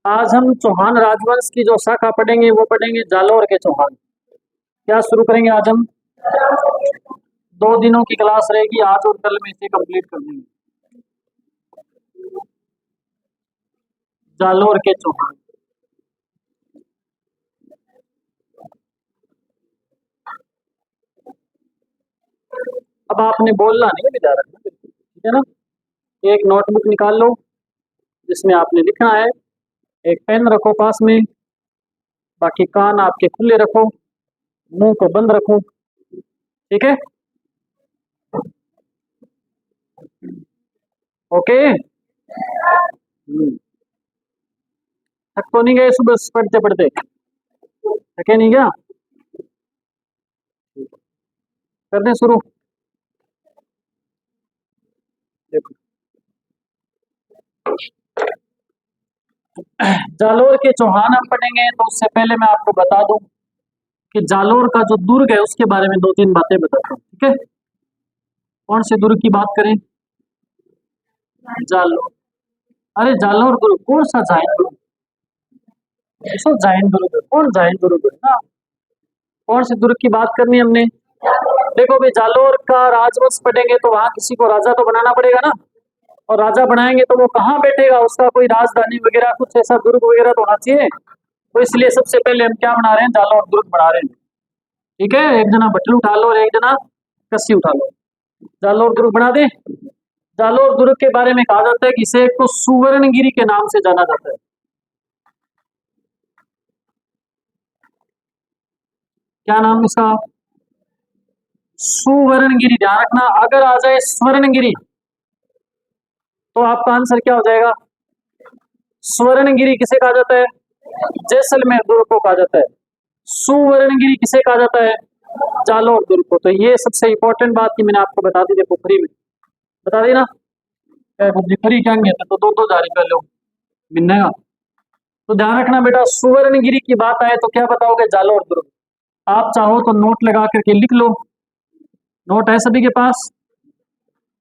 आज हम चौहान राजवंश की जो शाखा पढ़ेंगे वो पढ़ेंगे जालौर के चौहान। क्या शुरू करेंगे आज हम? 2 दिनों की क्लास रहेगी, आज और कल में इसे कंप्लीट कर देंगे। जालौर के चौहान। अब आपने बोलना नहीं, विचार रखना, ठीक है ना। एक नोटबुक निकाल लो जिसमें आपने लिखना है। एक पेन रखो पास में। बाकी कान आपके खुले रखो, मुंह को बंद रखो, ठीक है। ओके। थक तो नहीं गए सुबह पढ़ते पढ़ते? थके नहीं क्या? कर दें शुरू? देखो, जालोर के चौहान हम पढ़ेंगे तो उससे पहले मैं आपको बता दूं कि जालोर का जो दुर्ग है उसके बारे में 2-3 बातें बताता हूँ, ठीक है। कौन से दुर्ग की बात करें? जालोर। अरे जालोर दुर्ग कौन सा जाइन दुर्ग? ऐसा जाइन दुर्ग है? कौन जाइन दुर्ग है ना? कौन से दुर्ग की बात करनी है हमने? देखो भाई, जालोर का राजवंश पढ़ेंगे तो वहां किसी को राजा तो बनाना पड़ेगा ना। और राजा बनाएंगे तो वो कहाँ बैठेगा? उसका कोई राजधानी वगैरह कुछ ऐसा दुर्ग वगैरह तो होना चाहिए। तो इसलिए सबसे पहले हम क्या बना रहे हैं? जालौर दुर्ग बना रहे हैं, ठीक है। एक जना बटन उठा लो और एक जना कस्सी उठा लो। जालौर दुर्ग बना दे। जालौर दुर्ग के बारे में कहा जाता है कि इसे तो सुवर्णगिरी के नाम से जाना जाता है। क्या नाम इसका? सुवर्णगिरी। ध्यान रखना, अगर आ जाए स्वर्णगिरी तो आपका आंसर क्या हो जाएगा? स्वर्णगिरी किसे कहा जाता है? जैसलमेर दुर्ग को कहा जाता है। सुवर्णगिरी किसे कहा जाता है? जालौर दुर्ग को। तो ये सबसे इंपॉर्टेंट बात की मैंने आपको बता दी। देखो फ्री में बता दी ना। फ्री क्या कहते तो दो दो जारी कर लो मिलने का। तो ध्यान रखना बेटा, सुवर्णगिरी की बात आए तो क्या बताओगे? जालौर दुर्ग। आप चाहो तो नोट लगा करके लिख लो। नोट है सभी के पास?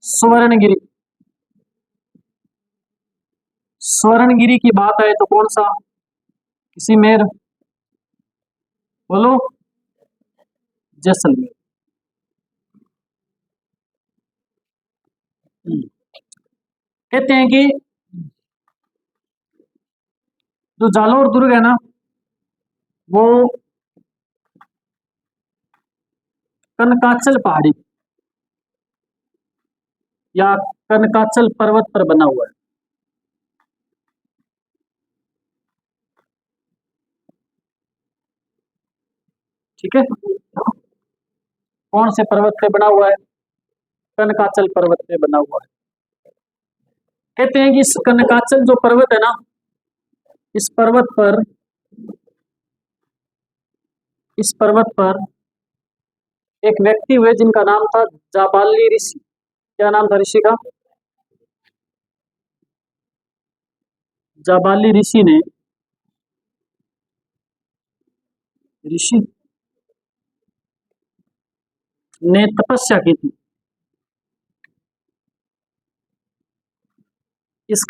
स्वर्णगिरी। स्वर्णगिरी की बात आए तो कौन सा? किसी मेर बोलो। जैसलमेर। कहते हैं कि जो जालौर दुर्ग है ना, वो कनकाचल पहाड़ी या कनकाचल पर्वत पर बना हुआ है, ठीक है। कौन से पर्वत पे बना हुआ है? कनकाचल पर्वत पे बना हुआ है। कहते हैं कि इस कनकाचल जो पर्वत है ना, इस पर्वत पर एक व्यक्ति हुए जिनका नाम था जाबाली ऋषि। क्या नाम था ऋषि का? जाबाली ऋषि ने तपस्या की थी। इस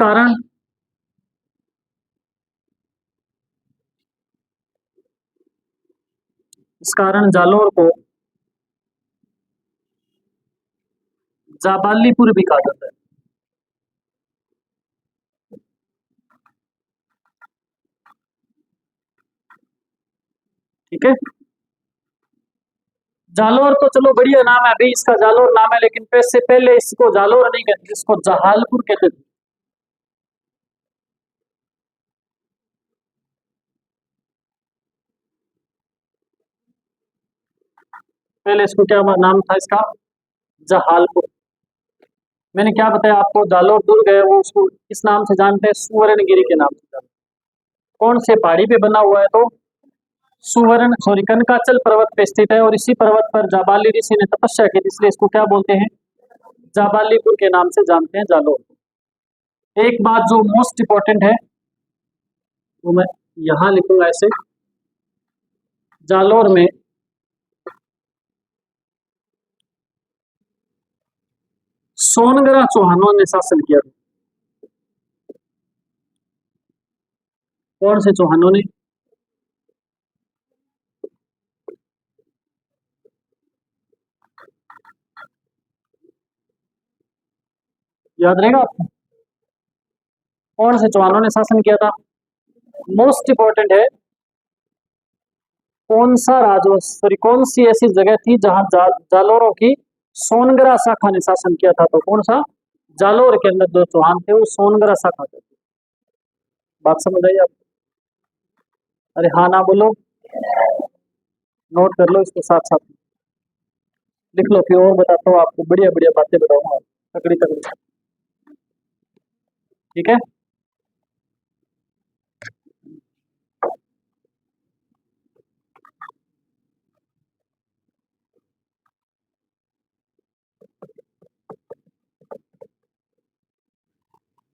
कारण जालौर को जाबालीपुर भी कहा जाता है, ठीक है। जालौर तो चलो बढ़िया नाम है, अभी इसका जालौर नाम है, लेकिन इससे पहले इसको जालौर नहीं कहते, इसको जहालपुर कहते थे। पहले इसको क्या नाम था इसका? जहालपुर। मैंने क्या बताया आपको? जालौर दुर्ग है वो उसको किस नाम से जानते हैं? सुवर्णगिरी के नाम से जानते हैं। कौन से पहाड़ी पे बना हुआ है? तो सुवर्ण सॉरी कनकाचल पर्वत पे स्थित है, और इसी पर्वत पर जाबाली ऋषि ने तपस्या की थी, इसलिए इसको क्या बोलते हैं? जाबालीपुर के नाम से जानते हैं जालौर। एक बात जो मोस्ट इंपॉर्टेंट है वो मैं यहाँ लिखूंगा ऐसे। जालौर में सोनगरा चौहानों ने शासन किया था। कौन से चौहानों ने? याद रहेगा आपको? कौन से चौहानों ने शासन किया था? मोस्ट इंपॉर्टेंट है, कौन सा सॉरी कौन सी ऐसी जगह थी जहां जालोरों की सोनगरा शाखा ने शासन किया था? तो कौन सा? जालोर के अंदर जो चौहान थे वो सोनगरा शाखा थे। बात समझ आई आप? अरे हाँ ना बोलो, नोट कर लो इसके साथ साथ लिख लो, फिर और बताता हूँ आपको, बढ़िया बढ़िया बातें बताऊंगा, तकड़ी तकड़ी। ठीक है,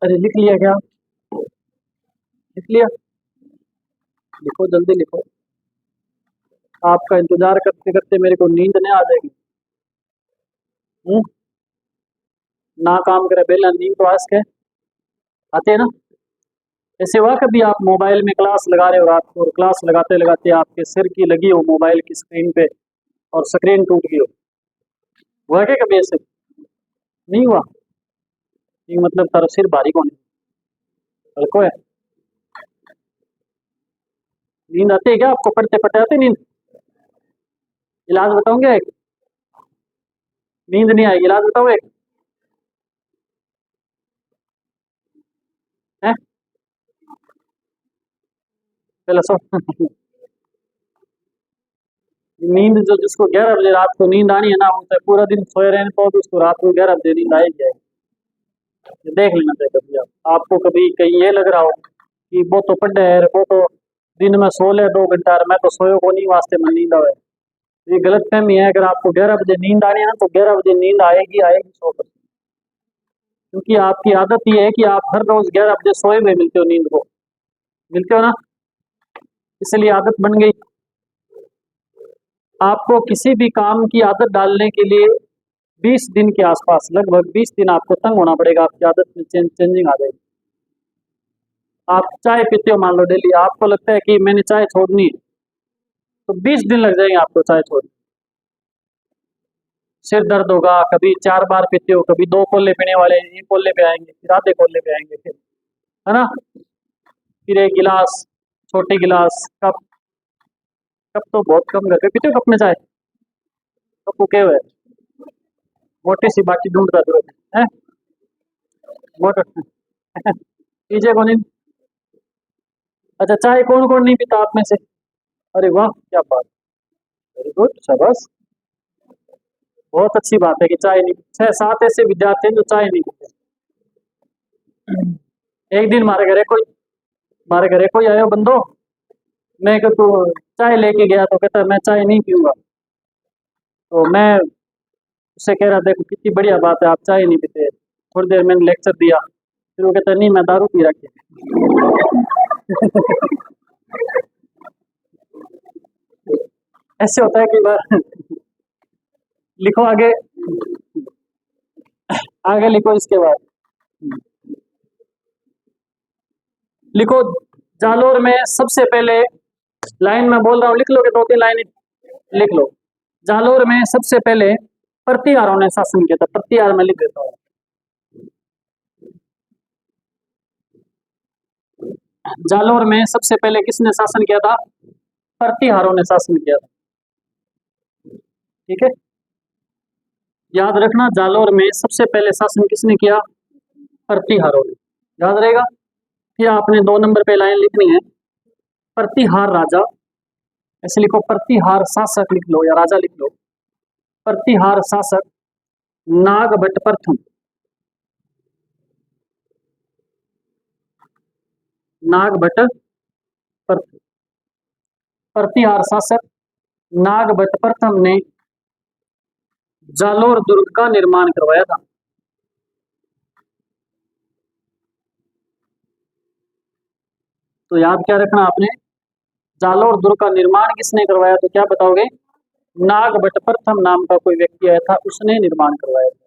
अरे लिख लिया क्या? लिख लिया? लिखो जल्दी लिखो, आपका इंतजार करते करते मेरे को नींद नहीं आ जाएगी। हम्म, ना काम करे बेला, नींद तो आज के आते हैं ना। ऐसे हुआ कभी आप मोबाइल में क्लास लगा रहे हो रात को, और क्लास लगाते लगाते आपके सिर की लगी हो मोबाइल की स्क्रीन पे और स्क्रीन टूट गई हो? हुआ क्या कभी ऐसे? नहीं हुआ? ये मतलब तारा सिर भारी कौन है? हल्को है? नींद आती है क्या आपको? पढ़ते पढ़ते आती नींद? इलाज बताऊंगे एक? नींद नहीं आएगी, इलाज बताओ एक है? पहले सो नींद जो जिसको 11 बजे रात को नींद आनी है ना, वो तो पूरा दिन सोए रहने तो भी उसको रात को 11 बजे नींद आएगी आएगी। ये देख लेना चाहिए कभी आपको कभी कहीं ये लग रहा हो कि वो तो पढ़े है, वो तो दिन में सो ले 2 घंटा और मैं तो सोयो को नहीं, वास्ते में नींद आवे। ये गलत फहमी है। अगर आपको 11 बजे नींद आनी है ना, तो 11 बजे नींद आएगी आएगी 100%। क्योंकि आपकी आदत ये है कि आप हर रोज 11 बजे सोए हुए मिलते हो नींद को, मिलते हो ना, इसलिए आदत बन गई। आपको किसी भी काम की आदत डालने के लिए 20 दिन के आसपास, लगभग 20 दिन आपको तंग होना पड़ेगा, आपकी आदत में चेंजिंग आ जाएगी। आप चाय पीते हो मान लो डेली, आपको लगता है कि मैंने चाय छोड़नी है, तो 20 दिन लग जाएंगे आपको चाय छोड़ने। सिर दर्द होगा, कभी 4 बार पीते हो, कभी 2 कोल्ले पीने वाले 1 कोल्ले पे आएंगे, फिर आधे कोल्ले पे आएंगे, फिर है ना, फिर 1 गिलास, छोटी गिलास, कप। कप तो बहुत कम करके पीते हो, कप में चाय? कप को क्या हुआ है? मोटी सी बाकी ढूंढ का जरूरत है? मोटा पीछे कौन नहीं? अच्छा, चाय कौन कौन नहीं पीता आप में से? अरे वाह, क्या बात, वेरी गुड, शाबाश। बहुत अच्छी बात है कि चाय नहीं, 6-7 ऐसे विद्यार्थी हैं जो चाय नहीं पीते। एक दिन हमारे घरे कोई आयो बंदो, मैं को तू चाय लेके गया तो कहता मैं चाय नहीं पीऊंगा। तो मैं उससे कह रहा देखो कितनी बढ़िया बात है, आप चाय नहीं पीते। थोड़ी देर मैंने लेक्चर दिया, फिर वो कहता नहीं मैं दारू पी रखी ऐसे होता है कई बार। लिखो आगे, आगे लिखो इसके बाद। लिखो, जालोर में सबसे पहले, लाइन में बोल रहा हूँ लिख लो, के 2-3 लाइन लिख लो। जालोर में सबसे पहले प्रतिहारों ने शासन किया था। प्रतिहार में लिख देता हूँ। जालोर में सबसे पहले किसने शासन किया था? प्रतिहारों ने शासन किया था। ठीक है, याद रखना, जालोर में सबसे पहले शासन किसने किया? प्रतिहारों ने। याद रहेगा? फिर आपने 2 नंबर पे लाइन लिखनी है, प्रतिहार राजा, ऐसे लिखो, प्रतिहार शासक लिख लो या राजा लिख लो। प्रतिहार शासक नागभट्ट प्रथम। नागभट्ट प्रथम, प्रतिहार शासक नागभट्ट प्रथम ने जालोर दुर्ग का निर्माण करवाया था। तो याद क्या रखना आपने, जालोर दुर्ग का निर्माण किसने करवाया? तो क्या बताओगे? नागभट्ट प्रथम नाम का कोई व्यक्ति आया था, उसने निर्माण करवाया था।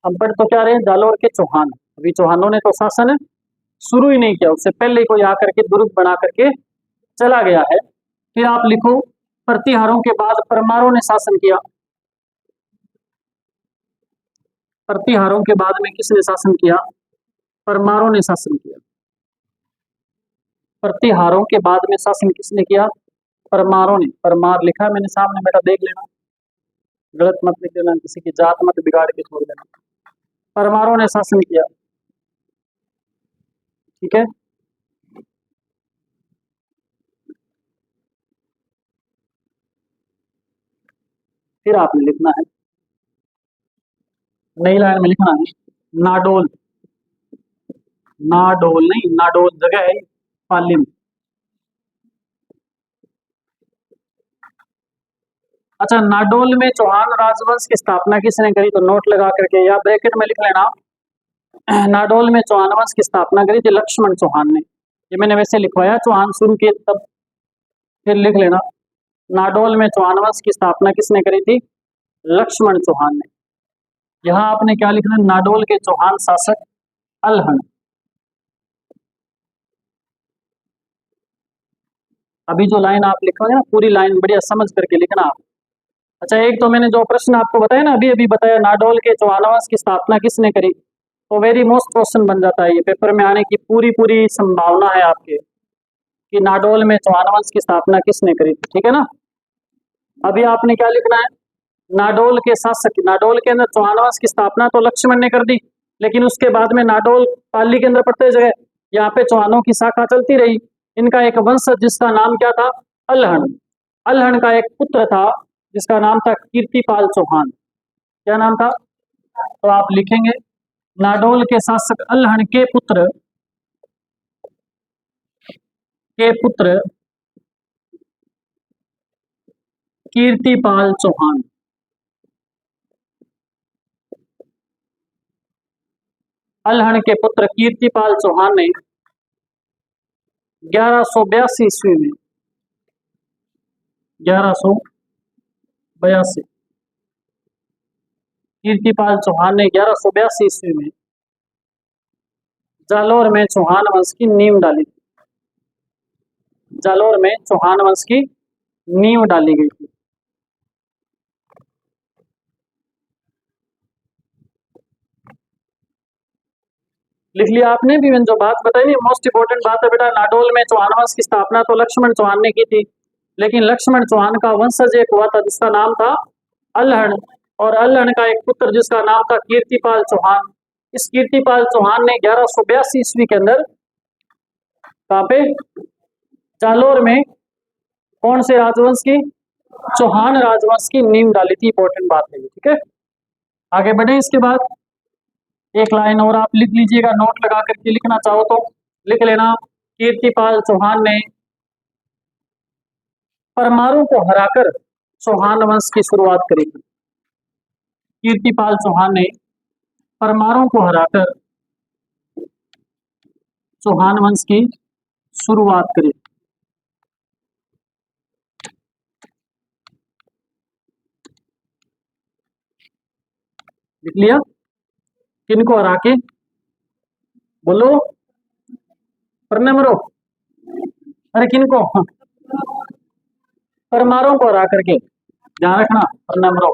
अब बढ़ तो क्या रहे, जालोर के चौहान। अभी चौहानों ने तो शासन शुरू ही नहीं किया, उससे पहले कोई आकर के दुर्ग बना करके चला गया है। फिर आप लिखो प्रतिहारों के बाद परमारों ने शासन किया। प्रतिहारों के बाद में किसने शासन किया? परमारों ने शासन किया। प्रतिहारों के बाद में शासन किसने किया? परमारों ने। परमार लिखा है मैंने सामने, बेटा देख लेना, गलत मत लिख देना, किसी की जात मत बिगाड़ के छोड़ देना। परमारों ने शासन किया, ठीक है। फिर आपने लिखना है, नई लाइन में लिखना है नाडोल। नाडोल नहीं, नाडोल जगह है पाली में। अच्छा, नाडोल में चौहान राजवंश की स्थापना किसने करी? तो नोट लगा करके या ब्रैकेट में लिख लेना, नाडोल में चौहान वंश की स्थापना करी थी लक्ष्मण चौहान ने। ये मैंने वैसे लिखवाया, चौहान शुरू किए तब। फिर लिख लेना, नाडोल में चौहान वंश की स्थापना किसने करी थी? लक्ष्मण चौहान ने। यहाँ आपने क्या लिखना है? नाडोल के चौहान शासक अलहन। अभी जो लाइन आप लिखोगे ना, पूरी लाइन बढ़िया समझ करके लिखना आप। अच्छा, एक तो मैंने जो प्रश्न आपको बताया ना, अभी अभी बताया, नाडोल के चौहान वंश की स्थापना किसने करी, तो वेरी मोस्ट क्वेश्चन बन जाता है, ये पेपर में आने की पूरी पूरी संभावना है आपके, कि नाडोल में चौहान वंश की स्थापना किसने करी, ठीक है ना। अभी आपने क्या लिखना है? नाडोल के शासक, नाडोल के अंदर चौहान वंश की स्थापना तो लक्ष्मण ने कर दी, लेकिन उसके बाद में नाडोल पाली के अंदर पड़ते जगह यहाँ पे चौहानों की शाखा चलती रही। इनका एक वंशज जिसका नाम क्या था? अलहन। अलहन का एक पुत्र था जिसका नाम था कीर्तिपाल चौहान। क्या नाम था? तो आप लिखेंगे, नाडोल के शासक अलहन के पुत्र कीर्तिपाल चौहान। अलहन के पुत्र कीर्तिपाल चौहान ने 1182 ईस्वी में, 1182, कीर्तिपाल चौहान ने 1182 ईस्वी में जालोर में चौहान वंश की नींव डाली थी। जालोर में चौहान वंश की नींव डाली गई थी। लिख लिया आपने भी? मैंने जो बात बताई नहीं, मोस्ट इंपोर्टेंट बात है बेटा, नाडोल में चौहान वंश की स्थापना तो लक्ष्मण चौहान ने की थी, लेकिन लक्ष्मण चौहान का वंशज एक हुआ था जिसका नाम था अलहन, और अलहन का एक पुत्र जिसका नाम था कीर्तिपाल चौहान। इस कीर्तिपाल चौहान ने 1182 ईस्वी के अंदर कहाँ पे? जालोर में कौन से राजवंश की? चौहान राजवंश की नींव डाली थी। इंपॉर्टेंट बात है, ठीक है। आगे बढ़े, इसके बाद एक लाइन और आप लिख लीजिएगा, नोट लगा करके लिखना चाहो तो लिख लेना, कीर्तिपाल चौहान ने परमारों को हराकर चौहान वंश की शुरुआत करी थी। कीर्तिपाल चौहान ने परमारों को हराकर चौहान वंश की शुरुआत करी। लिख लिया? किनको हरा के? बोलो, परमारों। अरे किनको? परमारों को हरा करके, ध्यान रखना, परमारों,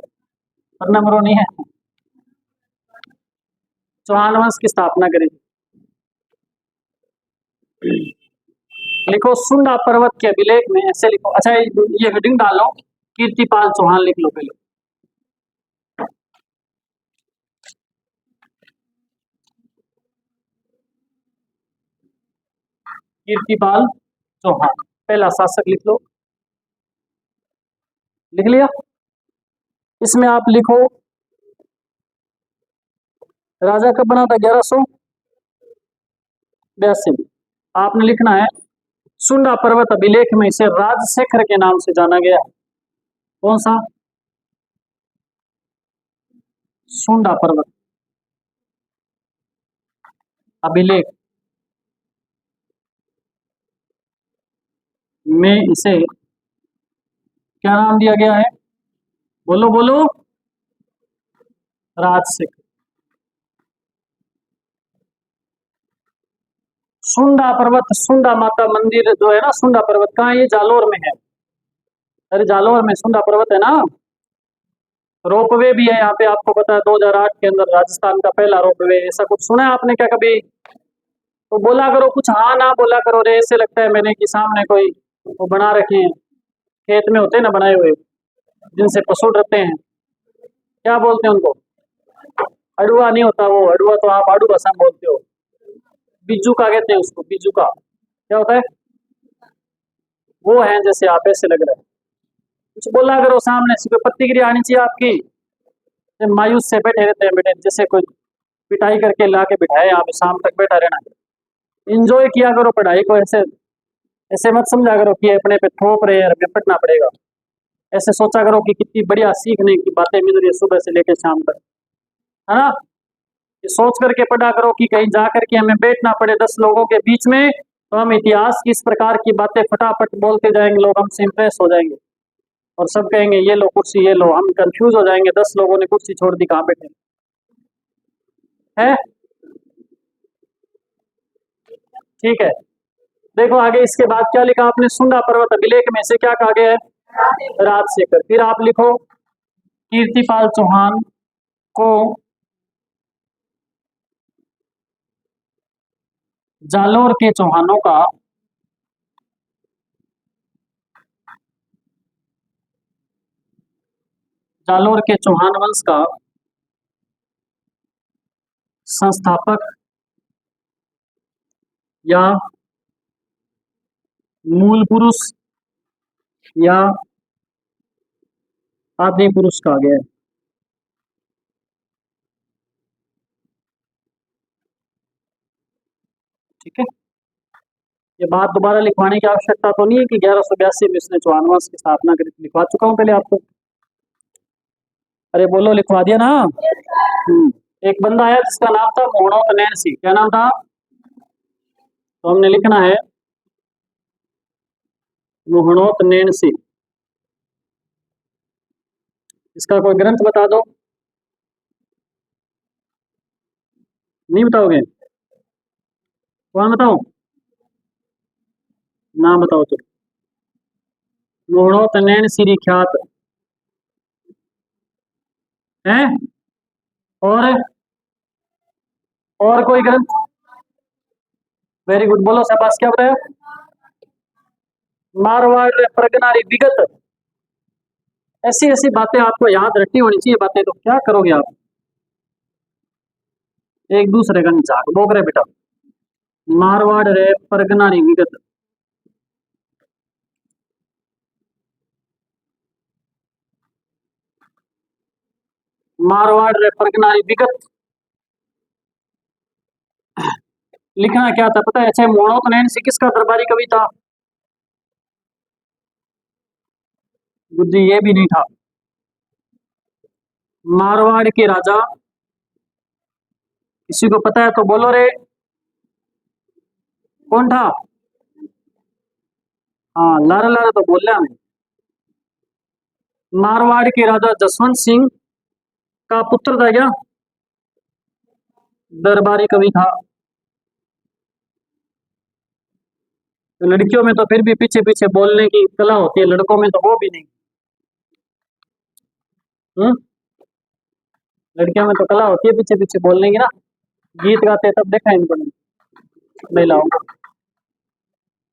परमारों नहीं है, चौहान वंश की स्थापना करी थी। लिखो, सुंडा पर्वत के अभिलेख में, ऐसे लिखो। अच्छा, ये हेडिंग डालो, कीर्तिपाल चौहान लिख लो पहले। कीर्तिपाल चौहान पहला शासक लिख लो। लिख लिया? इसमें आप लिखो, राजा कब बना था? 1182 में। आपने लिखना है, सुंडा पर्वत अभिलेख में इसे राजशेखर के नाम से जाना गया है। कौन सा? सुंडा पर्वत अभिलेख में इसे क्या नाम दिया गया है? बोलो बोलो, राजशेखर। सुंडा पर्वत, सुंडा माता मंदिर जो है ना, सुंडा पर्वत कहाँ है? ये जालोर में है। अरे जालोर में सुंडा पर्वत है ना। रोपवे भी है यहाँ पे, आपको पता है 2008 के अंदर राजस्थान का पहला रोपवे, ऐसा कुछ सुना है आपने क्या कभी? तो बोला करो कुछ, हाँ ना बोला करो रे, ऐसे लगता है मैंने कि सामने कोई वो बना रखे हैं, खेत में होते हैं ना बनाए हुए, जिनसे पशु डरते हैं, क्या बोलते हैं उनको? अड़ुआ नहीं होता वो, अड़ुआ तो आप आड़ू भाषा में बोलते हो, बिज्जू का कहते हैं उसको, बिज्जू का क्या होता है? वो है जैसे आप, ऐसे लग रहा है। कुछ बोला करो सामने से, कोई प्रतिक्रिया आनी चाहिए आपकी। जब मायूस से बैठे रहते हैं बेटे, जैसे कोई पिटाई करके ला के बिठाए, आप शाम तक बैठा रहना। इंजॉय किया करो पढ़ाई को, ऐसे ऐसे मत समझा करो कि अपने पे थोप रहे हैं, निपटना पड़ेगा। ऐसे सोचा करो कि कितनी बढ़िया सीखने की बातें मिल रही है सुबह से लेकर शाम तक, है ना। ये सोच करके पढ़ा करो कि कहीं जा करके हमें बैठना पड़े 10 लोगों के बीच में, तो हम इतिहास की इस प्रकार की बातें फटाफट बोलते जाएंगे, लोग हमसे इंप्रेस हो जाएंगे और सब कहेंगे ये लो कुर्सी, ये लो। हम कंफ्यूज हो जाएंगे, 10 लोगों ने कुर्सी छोड़ दी, कहाँ बैठे है। ठीक है, देखो आगे इसके बाद क्या लिखा आपने? सुंडा पर्वत अभिलेख में से क्या कहा गया है? राजशेखर। फिर आप लिखो कीर्तिपाल चौहान को जालोर के चौहानों का जालोर के चौहान वंश का संस्थापक या मूल पुरुष या आदि पुरुष कहा गया है। ठीक है, ये बात दोबारा लिखवाने की आवश्यकता तो नहीं है कि 1182 में इसने चौहान वंश की स्थापना करी। लिखवा चुका हूं पहले आपको। अरे बोलो, लिखवा दिया ना। एक बंदा आया जिसका नाम था मोहनोत नैनसी। क्या नाम था? तो हमने लिखना है मोहनोत नैनसी। इसका कोई ग्रंथ बता दो। नहीं बताओगे? कौन बताओ? नाम बताओ तो। मोहनोत नैनसी ख्यात है। और कोई ग्रंथ? वेरी गुड, बोलो शाबाश। क्या बताया? मारवाड़ प्रगनारी विगत। ऐसी ऐसी बातें आपको याद रखनी होनी चाहिए बातें, तो क्या करोगे आप? एक दूसरे का झाक बोक रहे बेटा। मारवाड़ रे परगनारी विगत। मारवाड़ रे परगनारी विगत लिखना क्या था पता है? अच्छा, मोहनोत नैनसी किसका दरबारी कवि था? बुद्धि ये भी नहीं था। मारवाड़ के राजा, किसी को पता है तो बोलो रे, कौन था? हाँ, लारा लारा तो बोल रहा हमें। मारवाड़ के राजा जसवंत सिंह का पुत्र था क्या? दरबारी कवि था। तो लड़कियों में तो फिर भी पीछे पीछे बोलने की कला होती है, लड़कों में तो वो भी नहीं। हम्म, लड़कियों में तो कला होती है पीछे पीछे बोलने की ना। गीत गाते तब देखा है इनको महिलाओं को।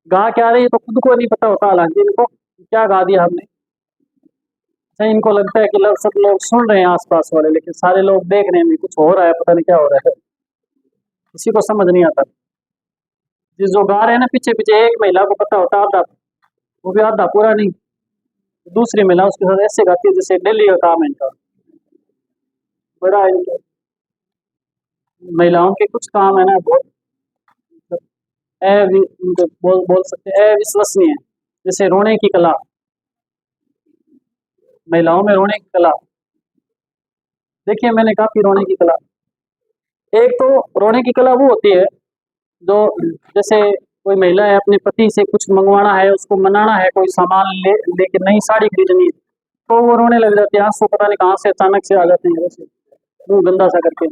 गा क्या रही है तो खुद को नहीं पता होता, हालांकि इनको क्या गा दिया हमने। अच्छा, इनको लगता है कि सब लोग सुन रहे हैं आसपास वाले, लेकिन सारे लोग देख रहे हैं कुछ हो रहा है, पता नहीं क्या हो रहा है, किसी को समझ नहीं आता। जिस जो गा रहे हैं ना पीछे पीछे, एक महिला को पता होता आधा, वो भी आधा पूरा नहीं। दूसरी महिला उसके साथ ऐसे गाती है जैसे डेली का काम है इनका। बड़ा इनके महिलाओं के कुछ काम है ना, बहुत बोल सकते हैं अविश्वसनीय है। जैसे रोने की कला, महिलाओं में रोने की कला देखिए मैंने, काफी रोने की कला। एक तो रोने की कला वो होती है जो, जैसे कोई महिला है, अपने पति से कुछ मंगवाना है, उसको मनाना है, कोई सामान लेके नई साड़ी खरीदनी है, तो वो रोने लग जाती है। आंसू पता नहीं कहाँ से अचानक से आ जाते हैं, वैसे मुंह गंदा सा करके।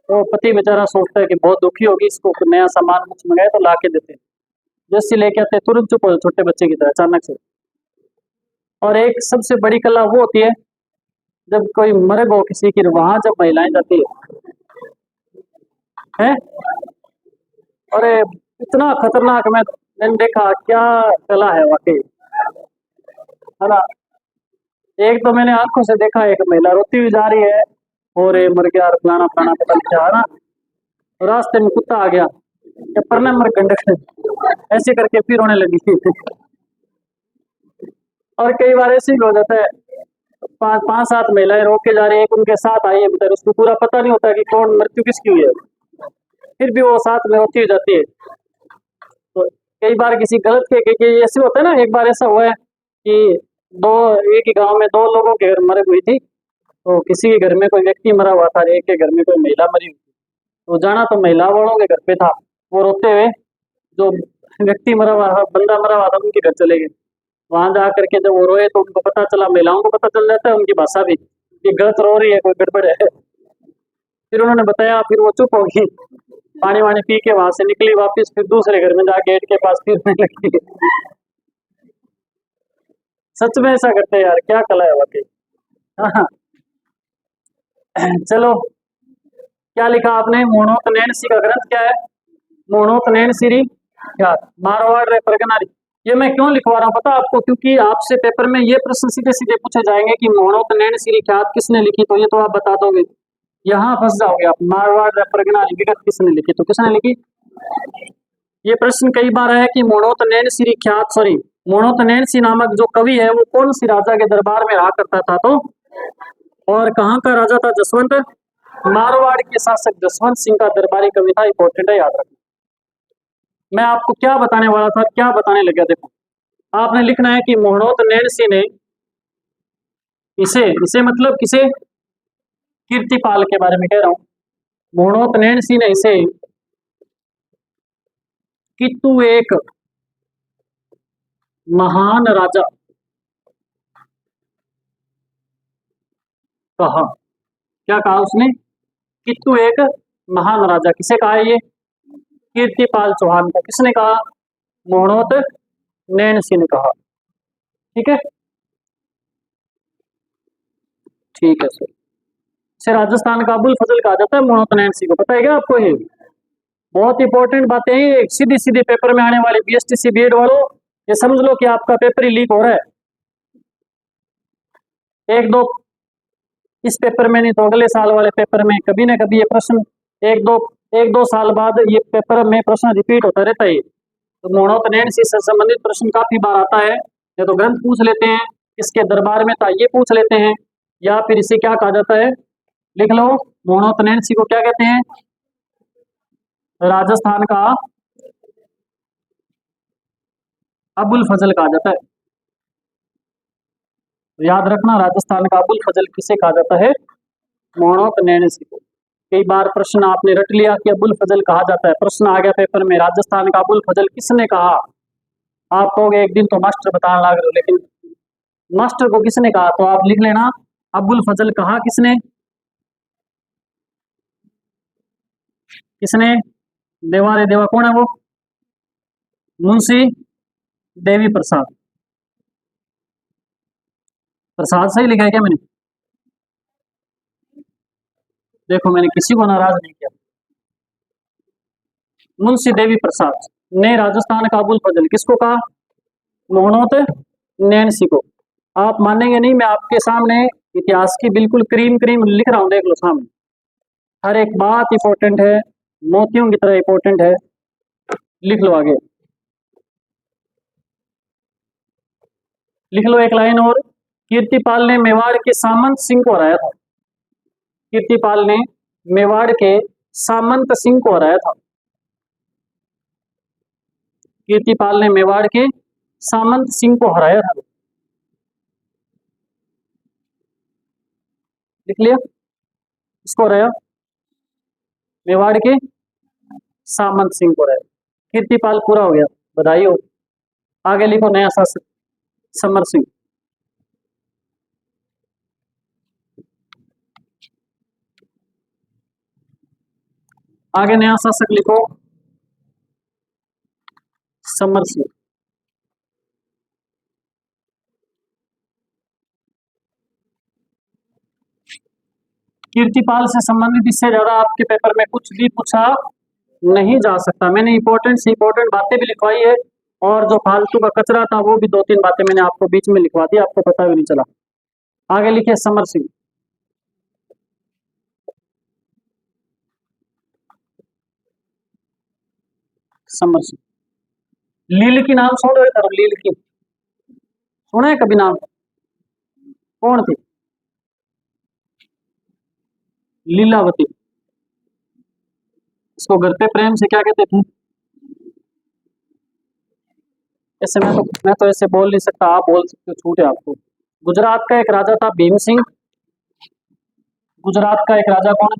तो पति बेचारा सोचता है कि बहुत दुखी होगी, इसको कुछ नया सामान कुछ मंगाए तो ला के देते हैं। जैसे लेके आते हैं, तुरंत चुप हो जाए, छोटे बच्चे की तरह अचानक से। और एक सबसे बड़ी कला वो होती है जब कोई मर्ग हो किसी की, वहां जब महिलाएं जाती है। अरे इतना खतरनाक, मैंने देखा, क्या कला है वाकई, है ना। एक तो मैंने आंखों से देखा, एक महिला रोती हुई जा रही है, और ये मर गया, फलाना फलाना पता नहीं क्या, है ना। रास्ते में कुत्ता आ गया, ये परने मर गंडक ऐसे करके फिर रोने लगी थी। और कई बार ऐसे भी हो जाता है, पांच पांच सात महिलाएं रोक के जा रही है, एक उनके साथ आई है, बेचारे उसको पूरा पता नहीं होता कि कौन मृत्यु किसकी हुई है, फिर भी वो साथ में रोती हुई जाती है। तो कई बार किसी गलत के ऐसे होता है ना। एक बार ऐसा हुआ है कि दो एक ही गांव में दो लोगों के घर मर हुई थी। तो किसी के घर में कोई व्यक्ति मरा हुआ था, एक के घर में कोई महिला मरी हुई थी। तो जाना तो महिला वालों के घर पे था। वो रोते हुए जो व्यक्ति मरा हुआ, बंदा मरा हुआ था, उनके घर चले गए। वहां जा करके जब वो रोए तो उनको पता चला, महिलाओं को पता चल जाता है उनकी भाषा भी, कि गलत रो रही है, कोई गड़बड़ है। फिर उन्होंने बताया, फिर वो चुप होगी, पानी वानी पी के वहां से निकली वापस, फिर दूसरे घर में जा गेट के पास फिर रोने लगी। सच में ऐसा करते हैं यार, क्या कला है वाकई। हाँ। चलो, क्या लिखा आपने? मोणोत्तनयन सी का ग्रंथ क्या है? मोणोत्तनयन सिरी ख्यात मारवाड़ रे परगनारी। ये मैं क्यों लिखवा रहा हूँ पता आपको? क्योंकि आपसे पेपर में ये प्रश्न सीधे सीधे पूछे जाएंगे कि मोणोत्तनयन सिरी ख्यात किसने लिखी, तो ये तो आप बता दोगे, यहाँ फंस जाओगे आप। मारवाड़ रे परगनारी विगत किसने लिखी, तो किसने लिखी? ये प्रश्न कई बार है कि मोणोत्तनयन सिरी ख्यात, सॉरी, मोणोत्तनयन सी नामक जो कवि है वो कौन सी राजा के दरबार में रहा करता था, तो और कहाँ का राजा था? जसवंत, मारवाड़ के शासक जसवंत सिंह का दरबारी कवि था। इंपॉर्टेंट है, याद रखना। मैं आपको क्या बताने वाला था, क्या बताने लगा, देखो। आपने लिखना है कि मोहनोत्तनयन सिंह ने इसे इसे मतलब किसे? कीर्तिपाल के बारे में कह रहा हूं। मोहनोत्तनयन सिंह ने इसे कि तू एक महान राजा कहा। क्या कहा उसने? कि तू एक महान राजा। किसे कहा है ये? कीर्तिपाल चौहान को। किसने कहा? मोहनोत्तनयन सिंह ने कहा। ठीक है, ठीक है सर। इसे राजस्थान का अबुल फजल कहा जाता है, मोहनोत्तनयन सिंह को। पता है क्या आपको? ये बहुत इंपॉर्टेंट बातें हैं, सीधी सीधी पेपर में आने वाली। बीएसटीसी बीएड वालों, ये समझ लो कि आपका पेपर ही लीक हो रहा है। एक दो इस पेपर में नहीं तो अगले साल वाले पेपर में कभी ना कभी ये प्रश्न, एक दो साल बाद ये पेपर में प्रश्न रिपीट होता रहता है। तो मोहनोत्तनयन सिंह से संबंधित प्रश्न काफी बार आता है। या तो ग्रंथ पूछ लेते हैं, इसके दरबार में था, ये पूछ लेते हैं, या फिर इसे क्या कहा जाता है? लिख लो, मोहनोत्तनयन सिंह को क्या कहते हैं? राजस्थान का अबुल फजल कहा जाता है। तो याद रखना, राजस्थान का अबुल फजल किसे कहा जाता है? मोहनोत्तनयन सिंह को। कई बार प्रश्न आपने रट लिया कि अबुल फजल कहा जाता है, प्रश्न आ गया पेपर में, राजस्थान का अबुल फजल किसने कहा? आप कहोगे एक दिन तो मास्टर बताने लग रहे हो, लेकिन मास्टर को किसने कहा? तो आप लिख लेना, अबुल फजल कहा किसने? किसने? देवा रे देवा, कौन है वो? मुंशी देवी प्रसाद। प्रसाद सही लिखा है क्या मैंने? देखो, मैंने किसी को नाराज नहीं किया। मुंशी देवी प्रसाद ने राजस्थान का अबुल फजल किसको कहा? मोहनोत्तनयन सिंह को। आप मानेंगे नहीं, मैं आपके सामने इतिहास की बिल्कुल क्रीम क्रीम लिख रहा हूँ, देख लो सामने। हर एक बात इंपॉर्टेंट है, मोतियों की तरह इंपॉर्टेंट है। लिख लो आगे, लिख लो एक लाइन और। कीर्तिपाल ने मेवाड़ के सामंत सिंह को हराया था। कीर्तिपाल ने मेवाड़ के सामंत सिंह को हराया था। कीर्तिपाल ने मेवाड़ के सामंत सिंह को हराया था। लिख लिया? इसको हराया? मेवाड़ के सामंत सिंह को हराया। कीर्तिपाल पूरा हो गया, बधाई हो। आगे लिखो, नया शासक समर सिंह। आगे नया शासक लिखो, समर सिंह। कीर्तिपाल से संबंधित इससे ज्यादा आपके पेपर में कुछ भी पूछा नहीं जा सकता। मैंने इंपॉर्टेंट से इंपॉर्टेंट बातें भी लिखवाई है, और जो फालतू का कचरा था वो भी 2-3 बातें मैंने आपको बीच में लिखवा दी, आपको पता भी नहीं चला। आगे लिखिए समर सिंह। समर सिंह। लील की नाम सुन रहे थे? लील की सुना है कभी नाम? कौन थी? लीलावती। इसको घर पे प्रेम से क्या कहते थे? ऐसे मैं तो ऐसे बोल नहीं सकता, आप बोल सकते हो, छूट है आपको। गुजरात का एक राजा था भीम सिंह। गुजरात का एक राजा कौन है?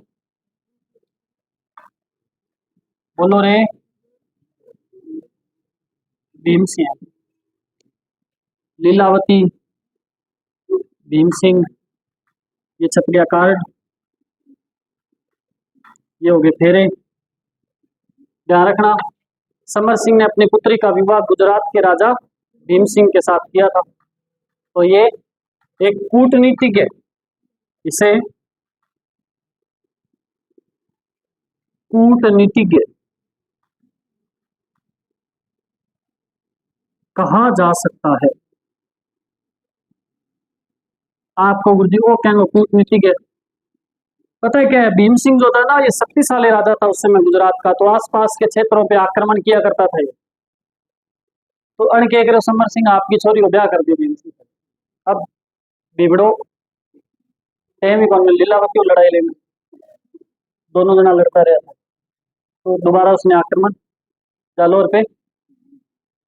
बोलो रे। भीम सिंह। लीलावती, भीम सिंह, ये छपड़िया कार्ड, ये हो गए फेरे। ध्यान रखना, समर सिंह ने अपनी पुत्री का विवाह गुजरात के राजा भीम सिंह के साथ किया था। तो ये एक कूटनीतिज्ञ, इसे कूटनीतिज्ञ कहा जा सकता है। आपको गुरुजी वो कहेंगे कूटनीतिज्ञ। पता है क्या है, भीम सिंह जो था ना, ये शक्तिशाली राजा था उस समय गुजरात का, तो आसपास के क्षेत्रों पे आक्रमण किया करता था ये। तो अण के करो समर सिंह आपकी छोरी को ब्याह कर दिया भीम सिंह से। अब बिगड़ो टाइम ही कौन में लीलावती को लड़ाई लेने, दोनों जना लड़ता रहा था। तो दोबारा उसने आक्रमण जालौर पे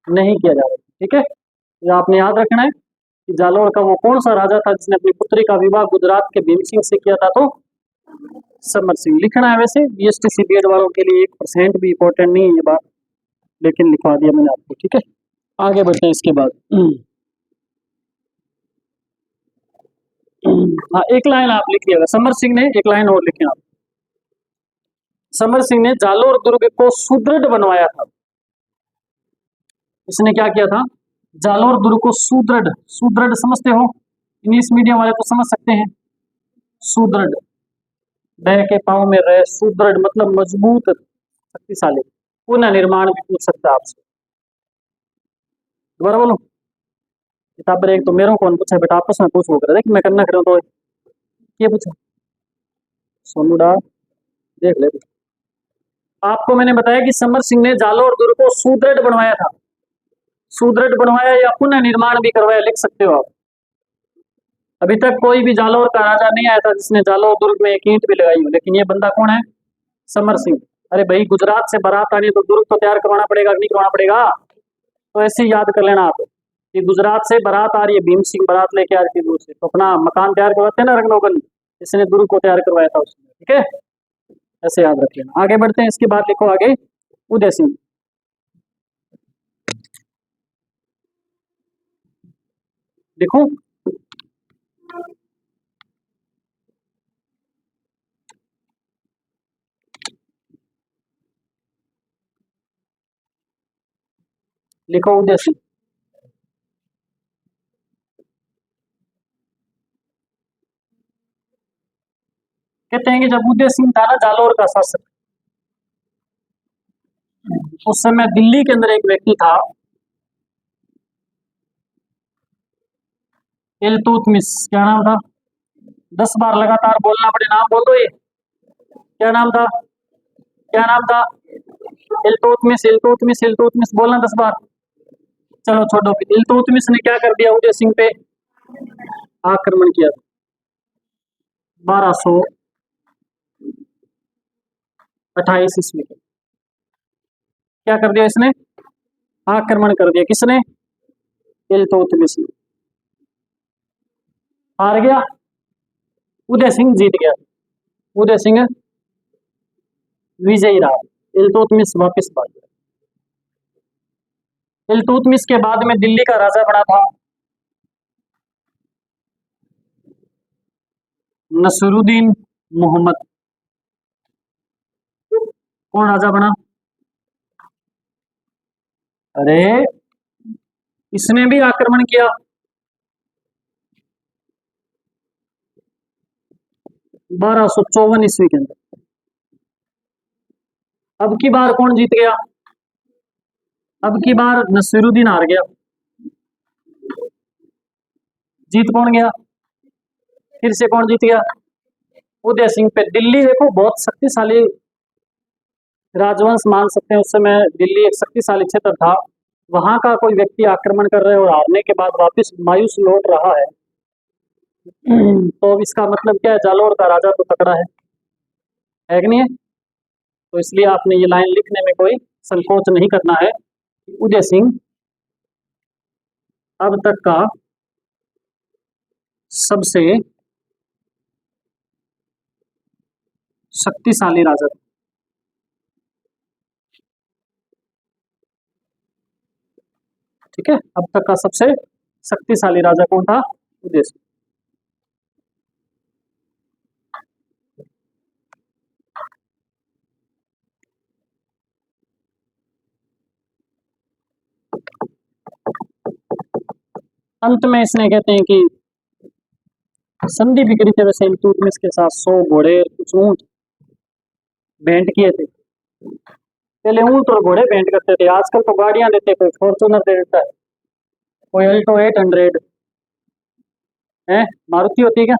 नहीं किया जा रहा, ठीक है। ये आपने याद रखना है कि जालौर का वो कौन सा राजा था जिसने अपनी पुत्री का विवाह गुजरात के भीम सिंह से किया था? तो समर सिंह। लिखना है वैसे बीएसटी बीएड वालों के लिए 1% भी इंपॉर्टेंट नहीं है ये बात, लेकिन लिखवा दिया मैंने आपको, ठीक है। आगे बढ़ते हैं इसके बाद। हाँ, एक लाइन आप लिखिएगा, समर सिंह ने एक लाइन और लिखी आप। समर सिंह ने जालोर दुर्ग को सुदृढ़ बनवाया था। इसने क्या किया था? जालोर दुर्ग को सुदृढ़, सुदृढ़ समझते हो? इंग्लिश मीडियम वाले तो समझ सकते हैं। सुदृढ़, ड के पाँव में रहे, सुदृढ़ मतलब मजबूत, शक्तिशाली। पुनः निर्माण भी पूछ सकता है आपसे। दोबारा बोलो। किताब एक तो मेरे कौन पूछा बेटा, आपस में पूछो कर देख मैं करना करूँ तो ये पूछा सोनू डा देख ले। आपको मैंने बताया कि समर सिंह ने जालोर दुर्ग को सुदृढ़ बनवाया था। सुदृढ़ बनवाया या पुनः निर्माण भी करवाया, लिख सकते हो आप। अभी तक कोई भी जालौर का राजा नहीं आया था जिसने जालौर दुर्ग में एक ईंट भी लगाई हो, लेकिन ये बंदा कौन है? समर सिंह। अरे भाई, गुजरात से बारात आनी तो दुर्ग तो तैयार करवाना पड़ेगा कि नहीं करवाना पड़ेगा? तो ऐसे ही याद कर लेना आप कि गुजरात से बारात आ रही है, भीम सिंह बारात लेके आ रही थी दूर से, तो अपना मकान तैयार करवाते हैं ना रंगनोगन, इसने दुर्ग को तैयार करवाया था उसने, ठीक है। ऐसे याद रख लेना। आगे बढ़ते हैं, इसके बाद लिखो आगे उदय सिंह। लिखो लिखो उदय सिंह। कहते हैं कि जब उदय सिंह था ना जालौर का शासक, उस समय दिल्ली के अंदर एक व्यक्ति था इल्तुतमिश। क्या नाम था? 10 बार लगातार बोलना पड़े, नाम बोल दो ये। क्या नाम था? क्या नाम था? इल्तुतमिश, इल्तुतमिश, इल्तुतमिश बोलना 10 बार। चलो छोड़ो। इल्तुतमिश ने क्या कर दिया? उदय सिंह पे आक्रमण किया 1228 ईस्वी में। क्या कर दिया इसने? आक्रमण कर दिया। किसने? इल्तुतमिश ने। हार गया, उदय सिंह जीत गया। उदय सिंह विजयी रहा, इल्तुतमिश वापस भाग गया। इल्तुतमिश के बाद में दिल्ली का राजा बना था नसरुद्दीन मोहम्मद। कौन राजा बना? अरे इसने भी आक्रमण किया। 1254 ईस्वी के अंदर। अब की बार कौन जीत गया? अब की बार नसीरुद्दीन हार गया। जीत कौन गया? फिर से कौन जीत गया? उदय सिंह पे। दिल्ली देखो बहुत शक्तिशाली राजवंश मान सकते हैं, उस समय दिल्ली एक शक्तिशाली क्षेत्र था। वहां का कोई व्यक्ति आक्रमण कर रहे और हारने के बाद वापस मायूस लौट रहा है, तो इसका मतलब क्या है? जालौर का राजा तो तकड़ा है कि नहीं है? तो इसलिए आपने ये लाइन लिखने में कोई संकोच नहीं करना है। उदय सिंह अब तक का सबसे शक्तिशाली राजा था। ठीक है, अब तक का सबसे शक्तिशाली राजा कौन था? उदय सिंह। अंत में इसने कहते हैं कि संधि बिगड़ी थी वैसे इल्तुतमिश के साथ 100 घोड़े कुछ ऊंट भेंट किए थे। पहले ऊंट और घोड़े भेंट करते थे, आजकल तो गाड़ियां देते, कोई फॉर्चूनर दे देता है, कोई अल्टो 800 है, मारुति होती है क्या?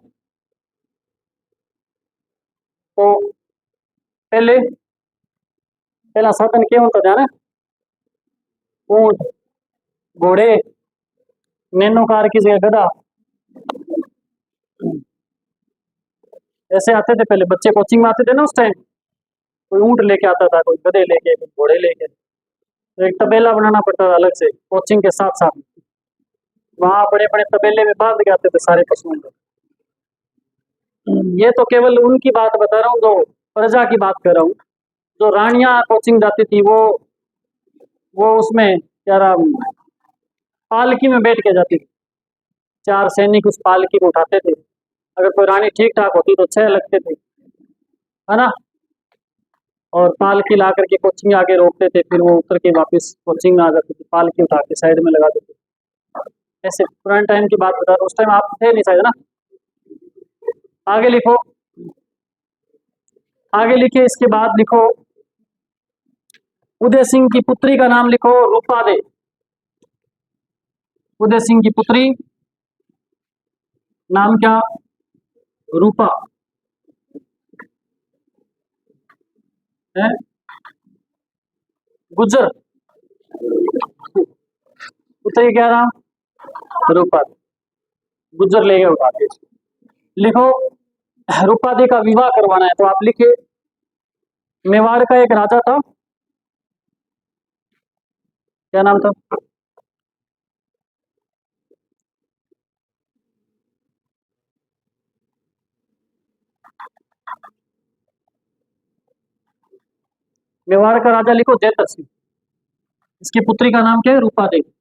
तो पहले पहला साधन क्या होता था ना? ऊंट, घोड़े, नैनो कार की जगह गधा, ऐसे आते थे पहले। बच्चे कोचिंग में आते थे ना उस टाइम, कोई ऊंट लेके आता था, कोई गधे लेके, कोई घोड़े लेके। तो एक तबेला बनाना पड़ता था अलग से कोचिंग के साथ साथ। वहां बड़े बड़े तबेले में बांध के आते थे सारे पशुओं को। ये तो केवल उनकी बात बता रहा हूँ जो प्रजा की बात कर रहा हूँ। जो रानियां कोचिंग जाती थी वो उसमें क्या नाम, पालकी में बैठ के जाती थी। 4 सैनिक उस पालकी को उठाते थे। अगर कोई रानी ठीक ठाक होती तो 6 लगते थे, है ना? और पालकी ला करके कोचिंग आके रोकते थे, फिर वो उतर के वापस कोचिंग में आ जाते थे, पालकी उठा के साइड में लगा देते थे। ऐसे पुराने टाइम की बात बता रहा हूँ, उस टाइम आप थे नहीं शायद ना। आगे लिखो, आगे लिखिए, इसके बाद लिखो उदय सिंह की पुत्री का नाम लिखो रूपा दे। उदय सिंह की पुत्री नाम क्या? रूपा है। गुजर, पुत्री क्या नाम? रूपा। गुजर ले गए उठा के। लिखो रूपादी का विवाह करवाना है, तो आप लिखे मेवाड़ का एक राजा था, क्या नाम था? मेवाड़ का राजा लिखो जयतर सिंह। इसकी पुत्री का नाम क्या है? रूपा देवी।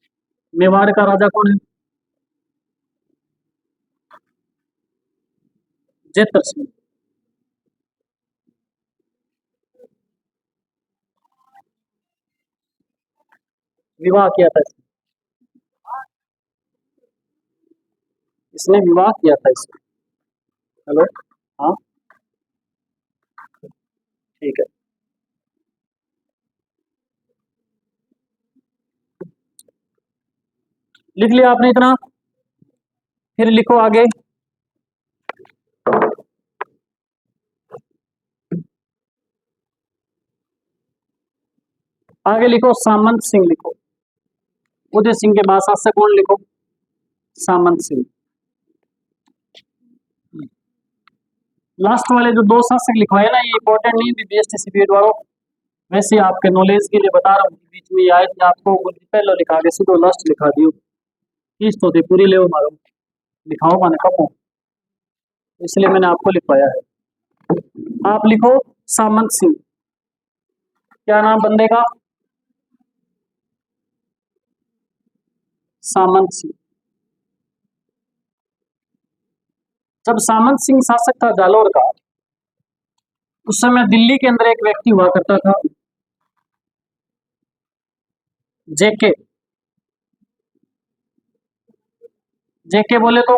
मेवाड़ का राजा कौन है? जयतर सिंह। विवाह किया था इसने, इसने विवाह किया था इसने। हेलो, हाँ ठीक है। लिख लिया आपने इतना? फिर लिखो आगे, आगे लिखो सामंत सिंह लिखो। उदय सिंह के बाद शासक कौन लिखो? सामंत सिंह। लास्ट वाले जो 2 शासक लिखवाए ना, ये इंपॉर्टेंट नहीं भी बीएसटी बीएड वालों, वैसे आपके नॉलेज के लिए बता रहा हूँ। बीच में आए थे आपको पहले लिखा के सीधो लास्ट लिखा दियो, फीस तो थी पूरी ले मारो, लिखाओ माने कम हो, इसलिए मैंने आपको लिखवाया है। आप लिखो सामंत सिंह। क्या नाम बंदे का? सामंत सिंह। जब सामंत सिंह शासक था जालौर का, उस समय दिल्ली के अंदर एक व्यक्ति हुआ करता था, जेके। जेके बोले तो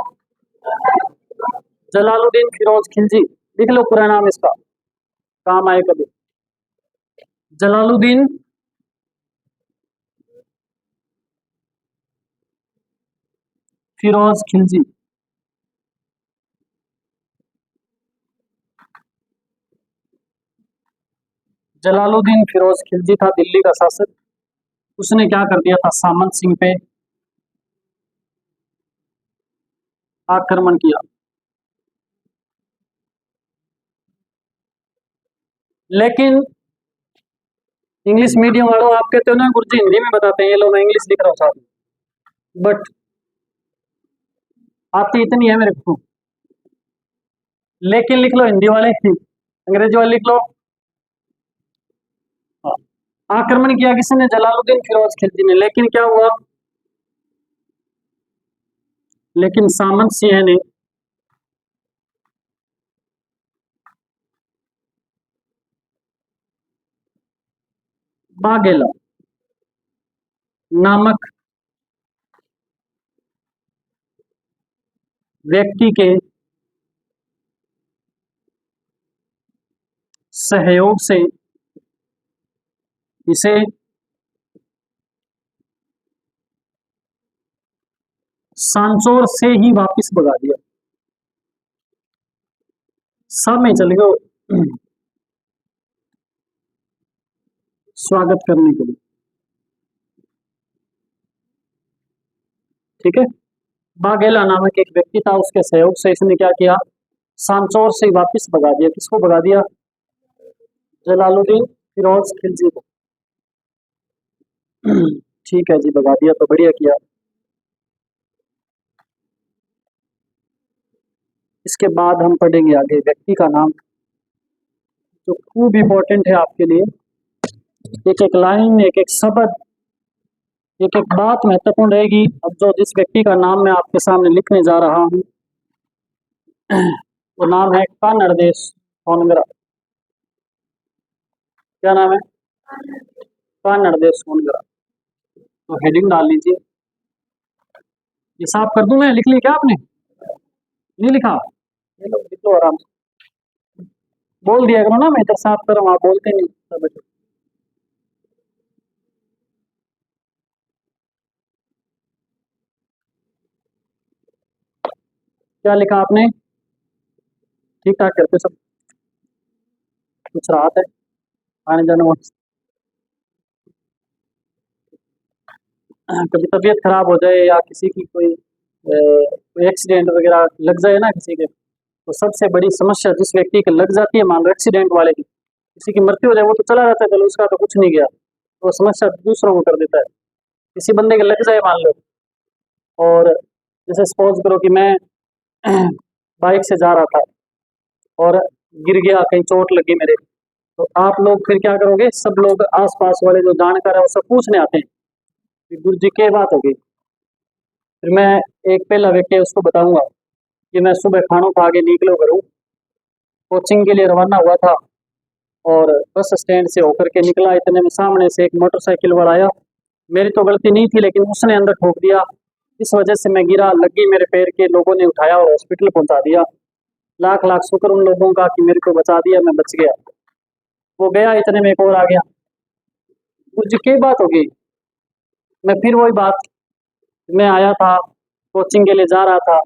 जलालुद्दीन फिरोज खिलजी। लिख लो पूरा नाम इसका, काम आए कभी। जलालुद्दीन फिरोज खिलजी। जलालुद्दीन फिरोज खिलजी था दिल्ली का शासक। उसने क्या कर दिया था, सामंत सिंह पे आक्रमण किया। लेकिन इंग्लिश मीडियम वालों, आप कहते हो ना गुरुजी हिंदी में बताते हैं, ये लो मैं इंग्लिश लिख रहा हूँ साथ में, बट आती इतनी है मेरे को। लेकिन लिख लो हिंदी वाले, अंग्रेजी वाले लिख लो। हाँ। आक्रमण किया किसने, जलालुद्दीन फिरोज खिलजी ने। लेकिन क्या हुआ, लेकिन सामंत सिंह ने बाघेला नामक व्यक्ति के सहयोग से इसे सांचौर से ही वापस भगा दिया। सब में चले गए स्वागत करने के लिए, ठीक है। बाघेला नामक एक व्यक्ति था, उसके सहयोग से इसने क्या किया, सांचौर से वापस भगा दिया। किसको भगा दिया, जलालुद्दीन फिरोज खिलजी को। ठीक है जी, भगा दिया तो बढ़िया किया। इसके बाद हम पढ़ेंगे आगे व्यक्ति का नाम, जो खूब इंपॉर्टेंट है आपके लिए। एक एक लाइन, एक एक शब्द, एक एक बात महत्वपूर्ण रहेगी। अब जो जिस व्यक्ति का नाम मैं आपके सामने लिखने जा रहा हूँ, वो नाम है कानड़देश सोनगरा। क्या नाम है, कानड़देश सोनगरा। तो हेडिंग डाल लीजिए। ये साफ कर दूं मैं, लिख ली क्या आपने, नहीं लिखा, ये लोग लिख लो आराम से। बोल दिया करो ना, मैं इधर साफ कर रहा हूँ, आप बोलते नहीं सब। क्या लिखा आपने, ठीक ठाक करते सब, कुछ राहत है आने जाने में। कभी तबीयत खराब हो जाए या किसी की कोई एक्सीडेंट वगैरह लग जाए ना किसी के, तो सबसे बड़ी समस्या जिस व्यक्ति के लग जाती है, मान लो एक्सीडेंट वाले की किसी की मृत्यु हो जाए, वो तो चला जाता है, चलो उसका तो कुछ नहीं गया, तो समस्या दूसरों को कर देता है। किसी बंदे के लग जाए मान लो, और जैसे सपोज करो कि मैं बाइक से जा रहा था और गिर गया, कहीं चोट लगी मेरे, तो आप लोग फिर क्या करोगे, सब लोग आसपास वाले जो जानकार है वो सब पूछने आते हैं कि गुरु जी क्या बात हो गई। फिर मैं एक पहला व्यक्ति है उसको बताऊंगा कि मैं सुबह खानों खा के निकलो करूँ, कोचिंग के लिए रवाना हुआ था, और बस स्टैंड से होकर के निकला, इतने में सामने से एक मोटरसाइकिल वाला आया। मेरी तो गलती नहीं थी, लेकिन उसने अंदर ठोक दिया, इस वजह से मैं गिरा, लगी मेरे पैर के, लोगों ने उठाया और हॉस्पिटल पहुंचा दिया। लाख लाख शुक्र उन लोगों का कि मेरे को बचा दिया, मैं बच गया। वो गया, इतने में एक और आ गया। कुछ की बात होगी, मैं फिर वही बात, मैं आया था कोचिंग के लिए जा रहा था,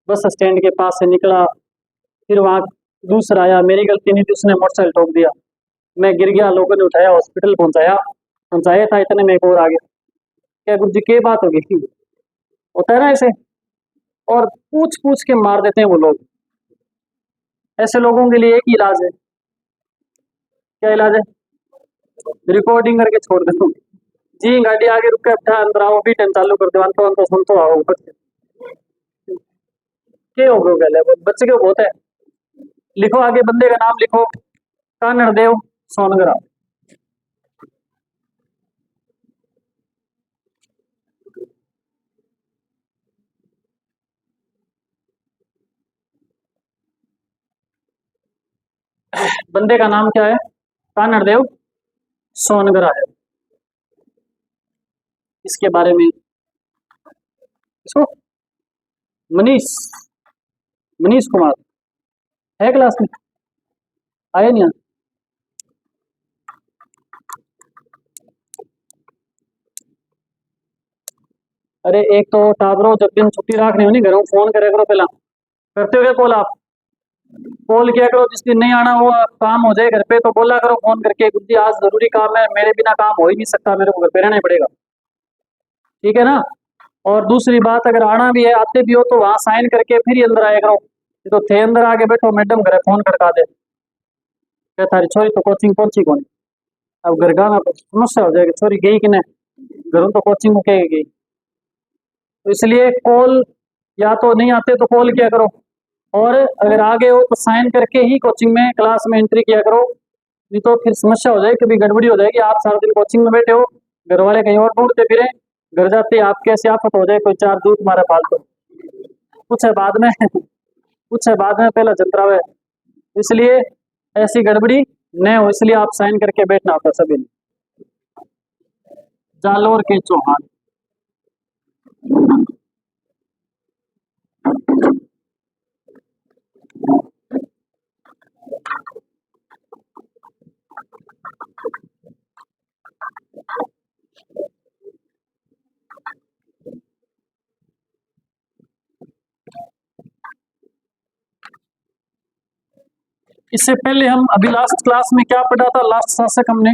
बस स्टैंड के पास से निकला, फिर वहाँ दूसरा आया, मेरी गलती नहीं थी, उसने मोटरसाइकिल ठोक दिया, मैं गिर गया, लोगों ने उठाया, हॉस्पिटल पहुंचाया, पहुंचाया था, इतने में एक और आ गया। क्या गुरु जी की बात होगी, होता है ना ऐसे, और पूछ पूछ के मार देते हैं वो लोग। ऐसे लोगों के लिए एक ही इलाज है, क्या इलाज है, रिकॉर्डिंग करके छोड़ दे तुम। जी गाड़ी आगे रुक के अच्छा अंदर आओ, भी टेंट चालू कर दो, अंत सुन तो आओ ऊपर से। क्या हो गया, बच्चे के बहुत है। लिखो आगे, बंदे का नाम लिखो, कानड़देव सोनगरा। बंदे का नाम क्या है? कानड़देव सोनगरा है। इसके बारे में इसको मनीष मनीष कुमार है क्लास में, आया नहीं? अरे एक तो टाबरो जब दिन छुट्टी रखनी हो नहीं घरों फोन करे करो, पहला करते हो क्या कॉल? आप कॉल किया करो, जिस दिन नहीं आना हो काम हो जाए घर पे तो बोला करो फोन करके, गुड्डी आज जरूरी काम है, मेरे बिना काम हो ही नहीं सकता, मेरे को घर पे रहना ही पड़ेगा, ठीक है ना? और दूसरी बात, अगर आना भी है आते भी हो तो वहां साइन करके फिर ही अंदर आया करो। ये तो थे अंदर आके बैठो, मैडम घरे फोन करका दे क्या थारी छोरी तो कोचिंग पहुंची कौन, अब घर गाना तो समस्या हो जाएगी, छोरी गई कि नहीं, घरों तो कोचिंग मुकेगी गई। तो इसलिए कॉल, या तो नहीं आते तो कॉल किया करो, और अगर आगे हो तो साइन करके ही कोचिंग में क्लास में एंट्री किया करो, नहीं तो फिर समस्या हो जाएगी, कभी गड़बड़ी हो जाएगी, आप सारा दिन कोचिंग में बैठे हो, घर वाले कहीं और ढूंढते फिरे, घर जाते आप कैसे आफत हो जाए, कोई चार दूध तुम्हारा फालतू, कुछ है बाद में कुछ है बाद में, पहला जंतरा है। इसलिए ऐसी गड़बड़ी न हो, इसलिए आप साइन करके बैठना होता सभी ने। जालोर के चौहान, इससे पहले हम अभी लास्ट क्लास में क्या पढ़ा था? लास्ट शासक हमने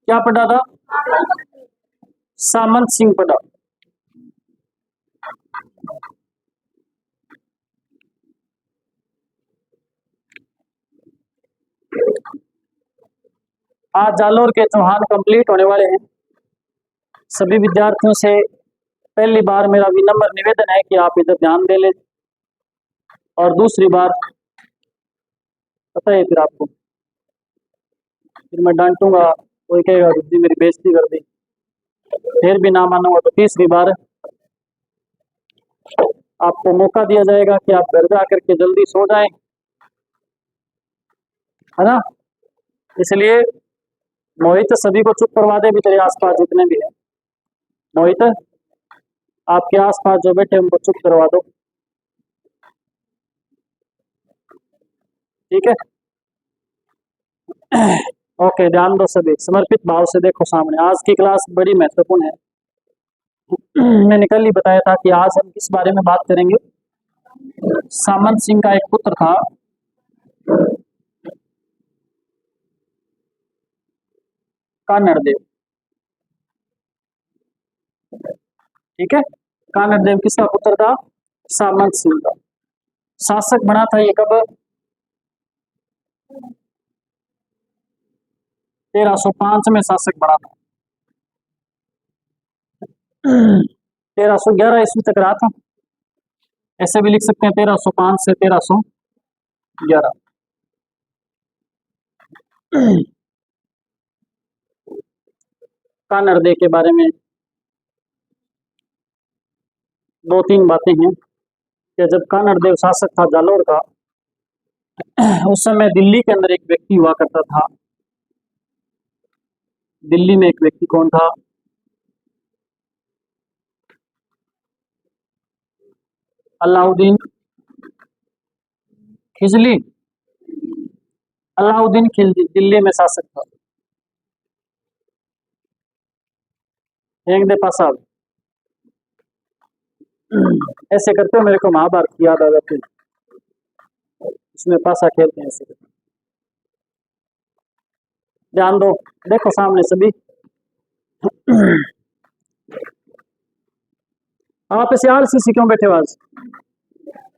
क्या पढ़ा था? सामंत सिंह पढ़ा। आज जालोर के चौहान कंप्लीट होने वाले हैं। सभी विद्यार्थियों से पहली बार मेरा विनम्र निवेदन है कि आप इधर ध्यान दे लें, और दूसरी बार पता है फिर आपको, फिर मैं डांटूंगा, कोई कहेगा बुद्धि मेरी बेइज्जती कर दी, फिर भी ना मानूंगा तो तीसरी बार आपको मौका दिया जाएगा कि आप घर जा करके जल्दी सो जाएं, है ना? इसलिए मोहित सभी को चुप करवा दे भी, तेरे आसपास जितने भी है, मोहित आपके आसपास जो बैठे उनको चुप करवा दो, ठीक है? ओके, ध्यान दो सभी, समर्पित भाव से देखो सामने। आज की क्लास बड़ी महत्वपूर्ण है। मैंने कल ही बताया था कि आज हम किस बारे में बात करेंगे। सामंत सिंह का एक पुत्र था, कानड़देव, ठीक है? कानड़देव किसका पुत्र था? सामंत सिंह का। शासक बना था ये कब? 1305 में शासक बना था। 1311 ईस्वी तक रहा था, ऐसे भी लिख सकते हैं 1305 से 1311। कानड़देव के बारे में दो तीन बातें हैं कि जब कानड़देव शासक था जालोर का, उस समय दिल्ली के अंदर एक व्यक्ति हुआ करता था। दिल्ली में एक व्यक्ति कौन था? अलाउद्दीन खिलजी। अलाउद्दीन खिलजी दिल्ली में शासक था। दे पासा ऐसे करते हो, मेरे को महाभारत की याद आ जाती है, उसमें पासा खेलते हैं ऐसे। ध्यान दो, देखो सामने सभी। आप ऐसे आलसी क्यों बैठे हो आज?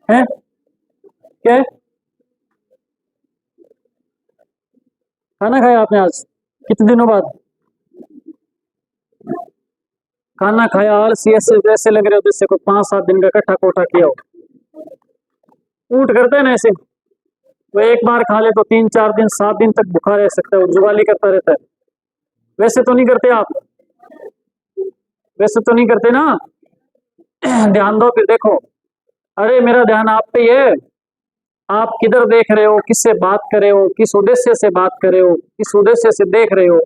हैं क्या? खाना खाया आपने आज कितने दिनों बाद? खाना खाया, आलसी ऐसे जैसे लग रहे हो जैसे कोई 5-7 दिन का इकट्ठा कोटा किया हो। ऊट करते हैं ना ऐसे, वो एक बार खा ले तो 3-4 दिन 7 दिन तक भूखा रह सकता है, वो जुगाली करता रहता है। वैसे तो नहीं करते आप, वैसे तो नहीं करते ना। ध्यान दो फिर देखो, अरे मेरा ध्यान आप पे ही है। आप किधर देख रहे हो, किससे बात कर रहे हो, किस उद्देश्य से बात कर रहे हो, किस उद्देश्य से देख रहे हो।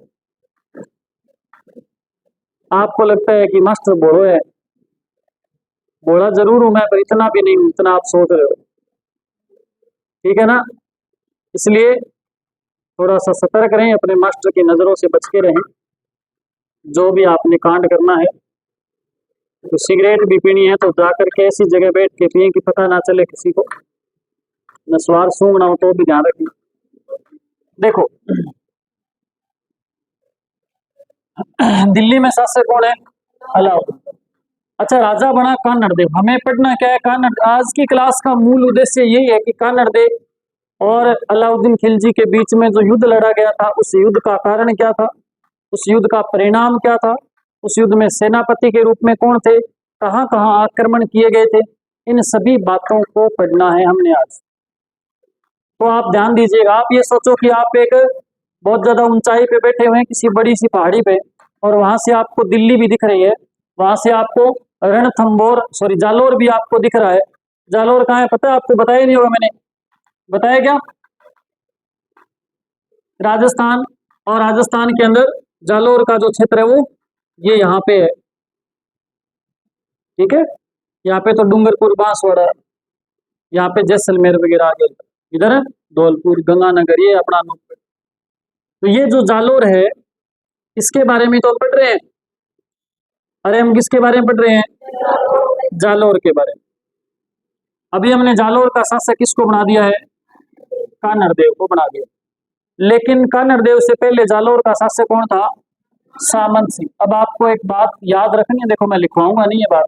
आपको लगता है कि मास्टर बोलो है, बोला जरूर हूं मैं, पर इतना भी नहीं हूं इतना आप सोच रहे हो, ठीक है ना। इसलिए थोड़ा सा सतर्क रहें, अपने मास्टर की नजरों से बच के रहें। जो भी आपने कांड करना है, तो सिगरेट भी पीनी है तो जाकर के ऐसी जगह बैठ के पिए कि पता ना चले किसी को, नस्वार सूंघना हो तो भी ध्यान रखें। देखो दिल्ली में शासक कौन है? अलाउद्दीन। अच्छा, राजा बना कान्हड़ देव। हमें पढ़ना क्या है? कान्हड़। आज की क्लास का मूल उद्देश्य यही है कि कान्हड़ देव और अलाउद्दीन खिलजी के बीच में जो युद्ध लड़ा गया था, उस युद्ध का कारण क्या था, उस युद्ध का परिणाम क्या था, उस युद्ध में सेनापति के रूप में कौन थे, कहाँ कहाँ आक्रमण किए गए थे, इन सभी बातों को पढ़ना है हमने आज। तो आप ध्यान दीजिएगा। आप ये सोचो कि आप एक बहुत ज्यादा ऊंचाई पे बैठे हुए हैं किसी बड़ी सी पहाड़ी पे, और वहां से आपको दिल्ली भी दिख रही है, वहां से आपको जालोर भी आपको दिख रहा है। जालोर कहाँ है पता है आपको? बताया नहीं होगा मैंने, बताया क्या? राजस्थान। और राजस्थान के अंदर जालोर का जो क्षेत्र है वो ये यहाँ पे है, ठीक है। यहाँ पे तो डूंगरपुर, बांसवाड़ा, यहाँ पे जैसलमेर वगैरह आगे, इधर है धौलपुर, गंगानगर, ये अपना अनूपपुर। तो ये जो जालोर है इसके बारे में तो हम पढ़ रहे हैं। अरे हम किसके बारे में पढ़ रहे हैं? जालोर के बारे में। अभी हमने जालोर का शासक किसको बना दिया है? कान्हड़ देव को बना दिया। लेकिन कान्हड़ देव से पहले जालोर का शासक कौन था? सामंत सिंह। अब आपको एक बात याद रखनी है, देखो मैं लिखवाऊंगा नहीं ये बात,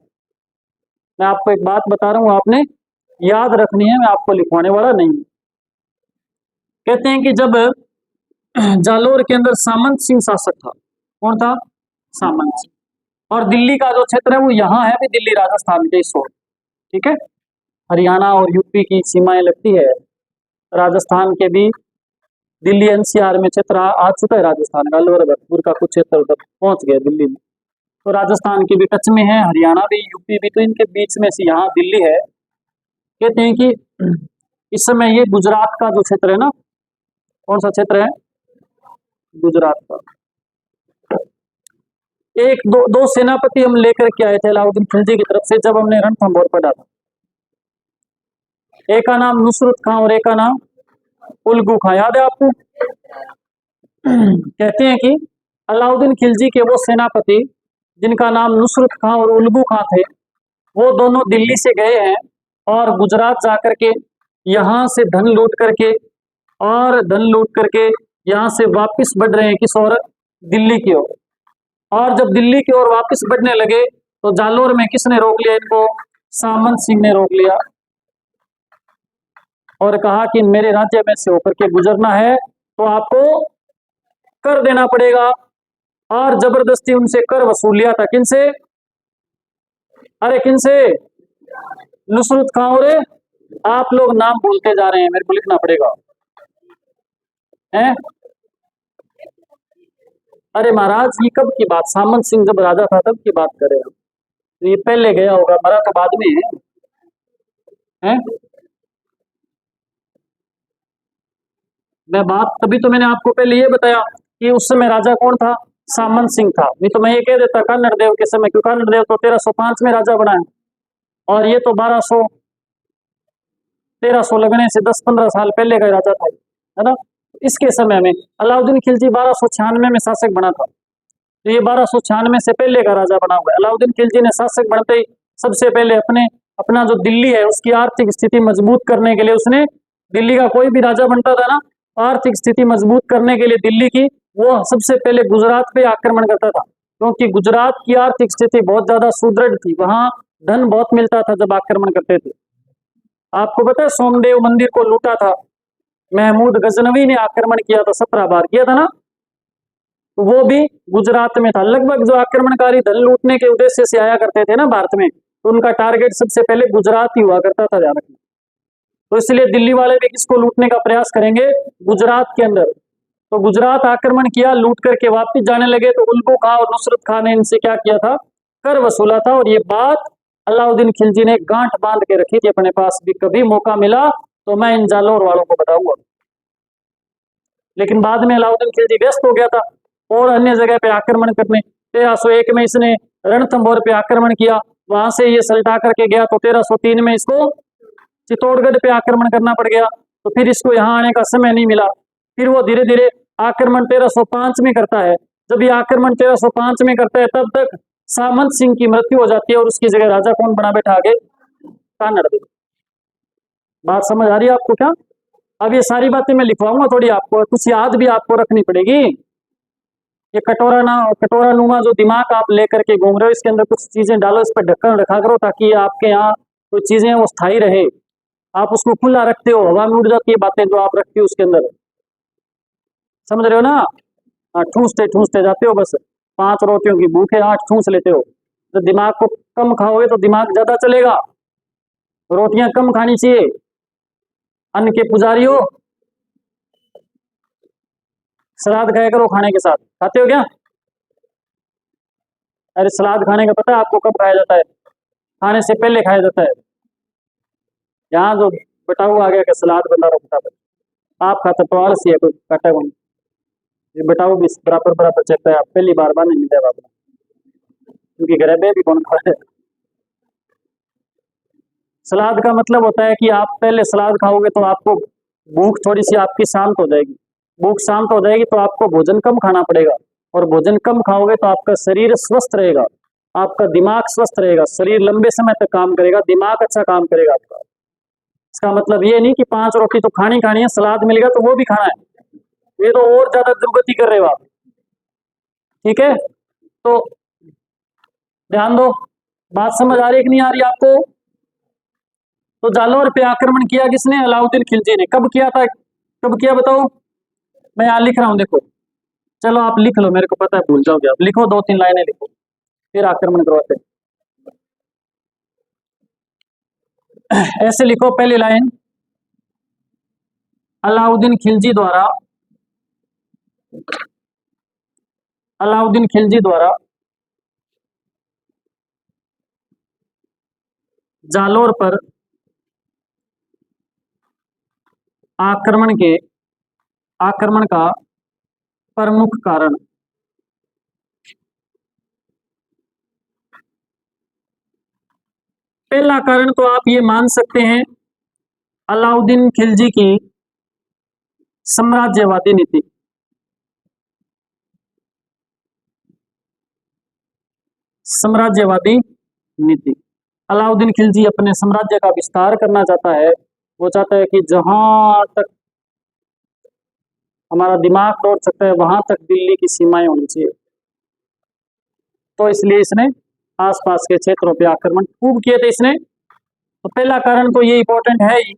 मैं आपको एक बात बता रहा हूं, आपने याद रखनी है, मैं आपको लिखवाने वाला नहीं। कहते हैं कि जब जालोर के अंदर सामंत सिंह शासक था, कौन था? सामंत सिंह। और दिल्ली का जो क्षेत्र है वो यहाँ है भी, दिल्ली राजस्थान के इस ओर, ठीक है। हरियाणा और यूपी की सीमाएं लगती है, राजस्थान के भी दिल्ली एनसीआर में क्षेत्र आ चुका है, राजस्थान का अलवर भरतपुर का कुछ क्षेत्र उधर पहुंच गया दिल्ली में। तो राजस्थान के भी टच में है, हरियाणा भी, यूपी भी, तो इनके बीच में से यहाँ दिल्ली है। कहते हैं कि इस समय ये गुजरात का जो क्षेत्र है ना, कौन सा क्षेत्र है? गुजरात का। एक दो सेनापति हम लेकर के आए थे अलाउद्दीन खिलजी की तरफ से, जब हमने रणथंभौर पढ़ा था। एक का नाम नुसरत खां और एक का नाम उल्गू खां, याद है आपको? कहते हैं कि अलाउद्दीन खिलजी के वो सेनापति जिनका नाम नुसरत खां और उल्गू खां थे, वो दोनों दिल्ली से गए हैं और गुजरात जाकर के यहाँ से धन लूट करके, और धन लूट करके यहाँ से वापस बढ़ रहे हैं किस ओर? दिल्ली की ओर। और जब दिल्ली की ओर वापस बढ़ने लगे तो जालोर में किसने रोक लिया इनको? सामंत सिंह ने रोक लिया और कहा कि मेरे राज्य में से होकर के गुजरना है तो आपको कर देना पड़ेगा। और जबरदस्ती उनसे कर वसूल लिया था। किनसे? अरे किनसे? नुसरत खां। और आप लोग नाम बोलते जा रहे हैं, मेरे को लिखना पड़ेगा है। अरे महाराज ये कब की बात? सामंत सिंह जब राजा था तब की बात कर रहे हैं। तो ये पहले गया होगा, मरा तो बाद में है? मैं बात तभी तो मैंने आपको पहले ये बताया कि उस समय राजा कौन था? सामंत सिंह था। नहीं तो मैं ये कह देता कान्हड़ देव के समय, क्योंकि कान्हड़ देव तो 1305 में राजा बना है और ये तो 1300 लगने से 10-15 साल पहले का राजा था, है ना। इसके समय में अलाउद्दीन खिलजी 1296 में शासक बना था, तो ये 1296 से पहले का राजा बना हुआ है। अलाउद्दीन खिलजी ने शासक बनते ही सबसे पहले अपना जो दिल्ली है उसकी आर्थिक स्थिति मजबूत करने के लिए, उसने दिल्ली का कोई भी राजा बनता था ना, आर्थिक स्थिति मजबूत करने के लिए दिल्ली की, वो सबसे पहले गुजरात पे आक्रमण करता था, क्योंकि गुजरात की आर्थिक स्थिति बहुत ज्यादा सुदृढ़ थी, वहां धन बहुत मिलता था जब आक्रमण करते थे। आपको पता है सोमदेव मंदिर को लूटा था महमूद गजनवी ने, आक्रमण किया था, 17 बार किया था ना, वो भी गुजरात में था। लगभग जो आक्रमणकारी धन लूटने के उद्देश्य से आया करते थे ना भारत में, तो उनका टारगेट सबसे पहले गुजरात ही हुआ करता था, ध्यान रखना। तो इसलिए दिल्ली वाले भी किसको लूटने का प्रयास करेंगे? गुजरात के अंदर। तो गुजरात आक्रमण किया, लूट करके वापिस जाने लगे, तो उल्गू खां और नुसरत खां ने इनसे क्या किया था? कर वसूला था। और ये बात अलाउद्दीन खिलजी ने गांठ बांध के रखी थी अपने पास भी, कभी मौका मिला तो मैं इन जालौर वालों को बताऊंगा। लेकिन बाद में अलाउद्दीन खिलजी व्यस्त हो गया था और अन्य जगह पे आक्रमण करने। 1301 में इसने रणथंभौर पे आक्रमण किया, वहां से ये सल्टा करके गया, तो 1303 में इसको चित्तौड़गढ़ पे आक्रमण करना पड़ गया। तो फिर इसको यहाँ आने का समय नहीं मिला। फिर वो धीरे धीरे आक्रमण 1305 में करता है। जब ये आक्रमण 1305 में करता है तब तक सामंत सिंह की मृत्यु हो जाती है और उसकी जगह राजा कौन बना बैठा आगे? कानड़ देव। बात समझ आ रही है आपको क्या? अब ये सारी बातें मैं लिखवाऊंगा थोड़ी, आपको कुछ याद भी आपको रखनी पड़ेगी। ये कटोरा नुमा जो दिमाग आप लेकर के घूम रहे हो, इसके अंदर कुछ चीजें डालो, इस पर ढक्कन रखा करो ताकि आपके यहाँ कोई चीजें वो स्थायी रहे। आप उसको खुला रखते हो, हवा में उड़ जाती है बातें जो आप रखते हो उसके अंदर, समझ रहे हो ना? ठूसते ठूसते जाते हो, बस 5 रोटियों की भूख है 8 ठूस लेते हो। तो दिमाग को कम खाओगे तो दिमाग ज्यादा चलेगा। रोटियां कम खानी चाहिए। अन्न के पुजारी हो, सलाद खाया करो खाने के साथ। खाते हो क्या? अरे सलाद खाने का पता है आपको कब खाया जाता है? खाने से पहले खाया जाता है। यहाँ जो बटाऊ आ गया कि सलाद बना रहा फटाफट, आप खाते तो आलसी है, कोई काटा को नहीं। ये बटाऊ भी बराबर बराबर चलता है, आप पहली बार नहीं मिलता बाप, क्योंकि गरीबे भी कौन खा है। सलाद का मतलब होता है कि आप पहले सलाद खाओगे तो आपको भूख थोड़ी सी आपकी शांत हो जाएगी। भूख शांत हो जाएगी तो आपको भोजन कम खाना पड़ेगा, और भोजन कम खाओगे तो आपका शरीर स्वस्थ रहेगा, आपका दिमाग स्वस्थ रहेगा, शरीर लंबे समय तक काम करेगा, दिमाग अच्छा काम करेगा आपका। इसका मतलब ये नहीं कि 5 रोटी तो खानी है, सलाद मिल गया तो वो भी खाना है, ये तो और ज्यादा दुर्गति कर रहे हो आप। ठीक है, तो ध्यान दो। बात समझ आ रही है कि नहीं आ रही आपको? तो जालौर पे आक्रमण किया किसने? अलाउद्दीन खिलजी ने। कब किया था? कब किया बताओ? मैं यहाँ लिख रहा हूँ, देखो। चलो आप लिख लो, मेरे को पता है भूल जाओगे आप। लिखो, 2-3 लाइनें लिखो, फिर आक्रमण करवाते। ऐसे लिखो, पहली लाइन, अलाउद्दीन खिलजी द्वारा जालौर पर आक्रमण का प्रमुख कारण। पहला कारण तो आप ये मान सकते हैं, अलाउद्दीन खिलजी की साम्राज्यवादी नीति। साम्राज्यवादी नीति। अलाउद्दीन खिलजी अपने साम्राज्य का विस्तार करना चाहता है। वो चाहता है कि जहां तक हमारा दिमाग दौड़ सकता है वहां तक दिल्ली की सीमाएं होनी चाहिए। तो इसलिए इसने आसपास के क्षेत्रों पे आक्रमण खूब किए थे इसने। तो पहला कारण तो ये इंपॉर्टेंट है ही।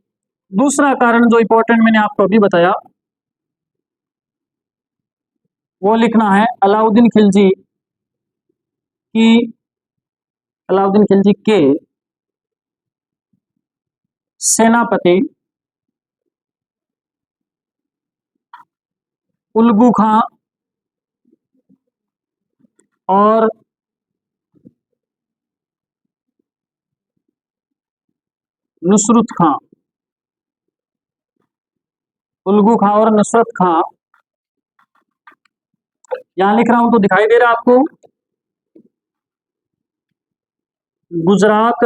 दूसरा कारण जो इंपॉर्टेंट मैंने आपको अभी बताया, वो लिखना है, अलाउद्दीन खिलजी के सेनापति उल्गू खां और नुसरत खां। उल्गू खां और नुसरत खां, यहां लिख रहा हूं तो दिखाई दे रहा है आपको। गुजरात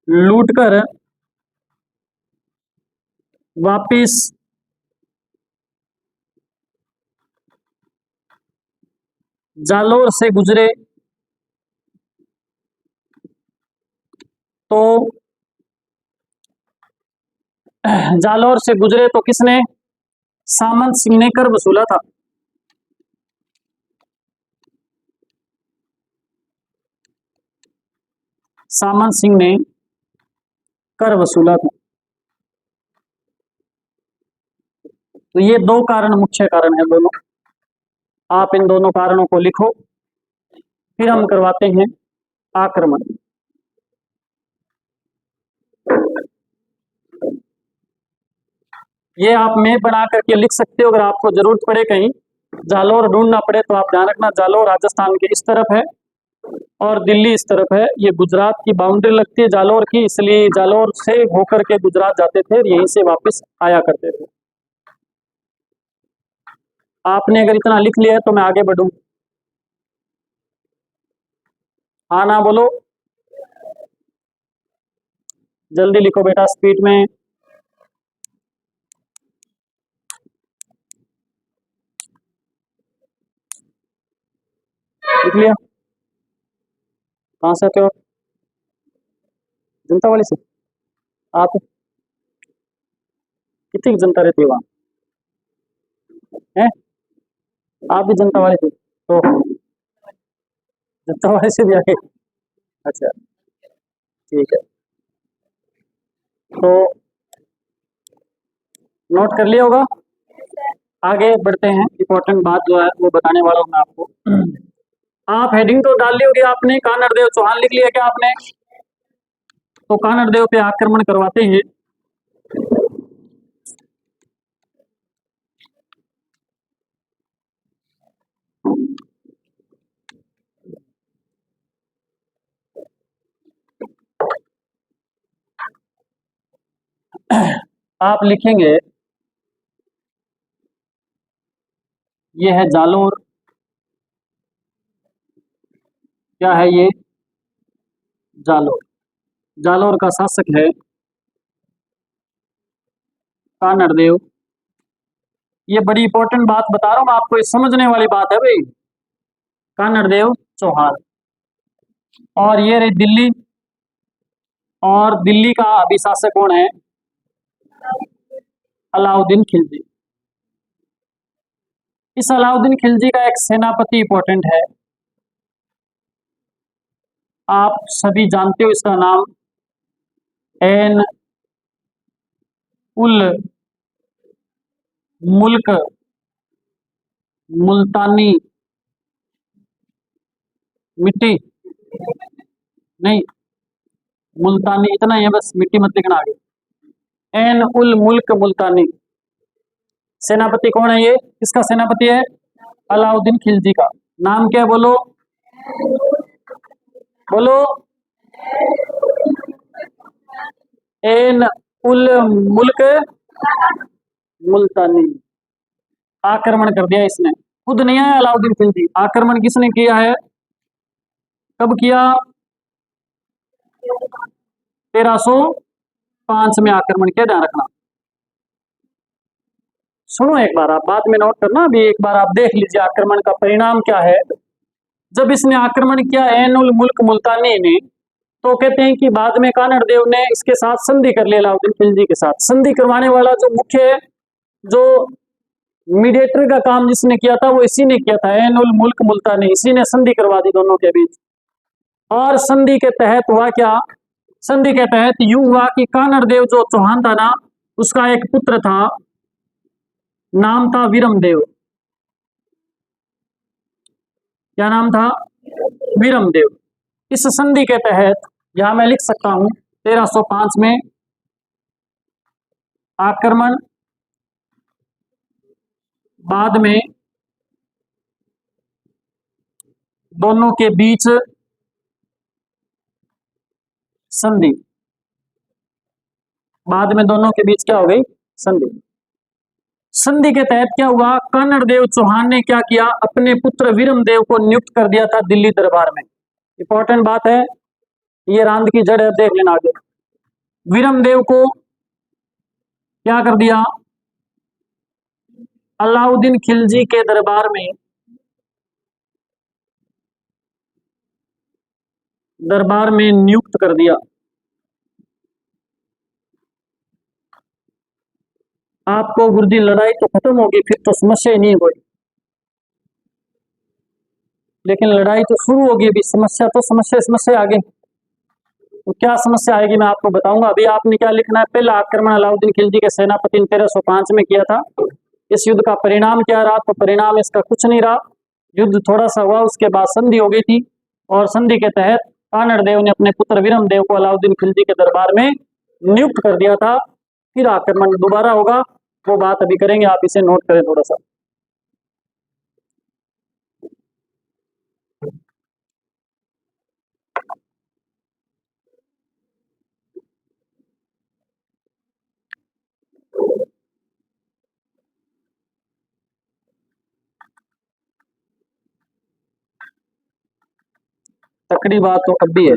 लूटकर वापिस जालौर से गुजरे तो किसने? सामंत सिंह ने कर वसूला था। सामंत सिंह ने कर वसूला था। तो ये 2 कारण मुख्य कारण है दोनों। आप इन दोनों कारणों को लिखो, फिर हम करवाते हैं आक्रमण। ये आप मैप बना करके लिख सकते हो, अगर आपको जरूरत पड़े कहीं जालौर ढूंढना पड़े तो आप ध्यान रखना जालौर राजस्थान के इस तरफ है और दिल्ली इस तरफ है। ये गुजरात की बाउंड्री लगती है जालौर की, इसलिए जालौर से होकर के गुजरात जाते थे और यहीं से वापस आया करते थे। आपने अगर इतना लिख लिया है तो मैं आगे बढ़ूं। हाँ ना बोलो, जल्दी लिखो बेटा, स्पीड में। लिख लिया? कहाँ से आते हो? जनता वाले से? आप कितनी जनता रहती है वहाँ? है? आप भी जनता वाले थे तो जनता वाले से भी आए? अच्छा, ठीक है। तो नोट कर लिया होगा। आगे बढ़ते हैं, इंपॉर्टेंट बात जो है वो बताने वाला हूँ मैं आपको। आप हेडिंग तो डाल ली होगी आपने, कानड़देव चौहान लिख लिया क्या आपने? तो कानड़देव पे आक्रमण करवाते हैं। आप लिखेंगे, ये है जालोर। क्या है ये? जालोर। जालोर का शासक है कानड़देव। ये बड़ी इंपॉर्टेंट बात बता रहा हूँ मैं आपको, ये समझने वाली बात है भाई। कानड़देव चौहान। और ये रही दिल्ली, और दिल्ली का अभी शासक कौन है? अलाउद्दीन खिलजी। इस अलाउद्दीन खिलजी का एक सेनापति इंपॉर्टेंट है, आप सभी जानते हो इसका नाम, एन उल मुल्क मुल्तानी मिट्टी, नहीं मुल्तानी इतना ही है बस, मिट्टी मत लिखना आगे। एन उल मुल्क मुल्तानी। सेनापति कौन है ये? किसका सेनापति है? अलाउद्दीन खिलजी का। नाम क्या है बोलो? बोलो। एन उल मुल्क मुल्तानी। आक्रमण कर दिया इसने, खुद नहीं आया अलाउद्दीन खिलजी, आक्रमण किसने किया है? कब किया? 1305 में आक्रमण किया, ध्यान रखना। सुनो एक बार, आप बाद में नोट करना, अभी एक बार आप देख लीजिए आक्रमण का परिणाम क्या है। जब इसने आक्रमण किया एन उल मुल्क मुल्तानी ने, तो कहते हैं कि बाद में कानड़देव ने इसके साथ संधि कर लिया अलाउद्दीन खिलजी के साथ। संधि करवाने वाला जो मुख्य, जो मीडिएटर का काम जिसने किया था वो इसी ने किया था, एन उल मुल्क मुल्तानी, इसी ने संधि करवा दी दोनों के बीच। और संधि के तहत हुआ क्या? संधि के तहत यूं हुआ कि कानड़देव जो चौहान था ना, उसका एक पुत्र था, नाम था वीरमदेव। क्या नाम था? वीरमदेव। इस संधि के तहत यहां मैं लिख सकता हूं 1305 में आक्रमण, बाद में दोनों के बीच संधि, बाद में दोनों के बीच क्या हो गई? संधि। संधि के तहत क्या हुआ? कानड़देव चौहान ने क्या किया? अपने पुत्र वीरमदेव को नियुक्त कर दिया था दिल्ली दरबार में। इंपॉर्टेंट बात है, ये रांद की जड़ है, देख लेना आगे। वीरमदेव को क्या कर दिया? अलाउद्दीन खिलजी के दरबार में, दरबार में नियुक्त कर दिया। आपको गुर्दी लड़ाई तो खत्म होगी, फिर तो समस्या ही नहीं कोई, लेकिन लड़ाई तो शुरू होगी अभी, समस्या तो समस्या आगे। तो क्या समस्या आएगी मैं आपको बताऊंगा। अभी आपने क्या लिखना है? पहला आक्रमण अलाउद्दीन खिलजी के सेनापति ने 1305 में किया था। इस युद्ध का परिणाम क्या रहा? तो परिणाम इसका कुछ नहीं रहा, युद्ध थोड़ा सा हुआ, उसके बाद संधि हो गई थी, और संधि के तहत कानड़देव ने अपने पुत्र वीरमदेव को अलाउद्दीन खिलजी के दरबार में नियुक्त कर दिया था। फिर आक्रमण दोबारा होगा, वो बात अभी करेंगे, आप इसे नोट करें थोड़ा सा। तकड़ी बात तो अब भी है।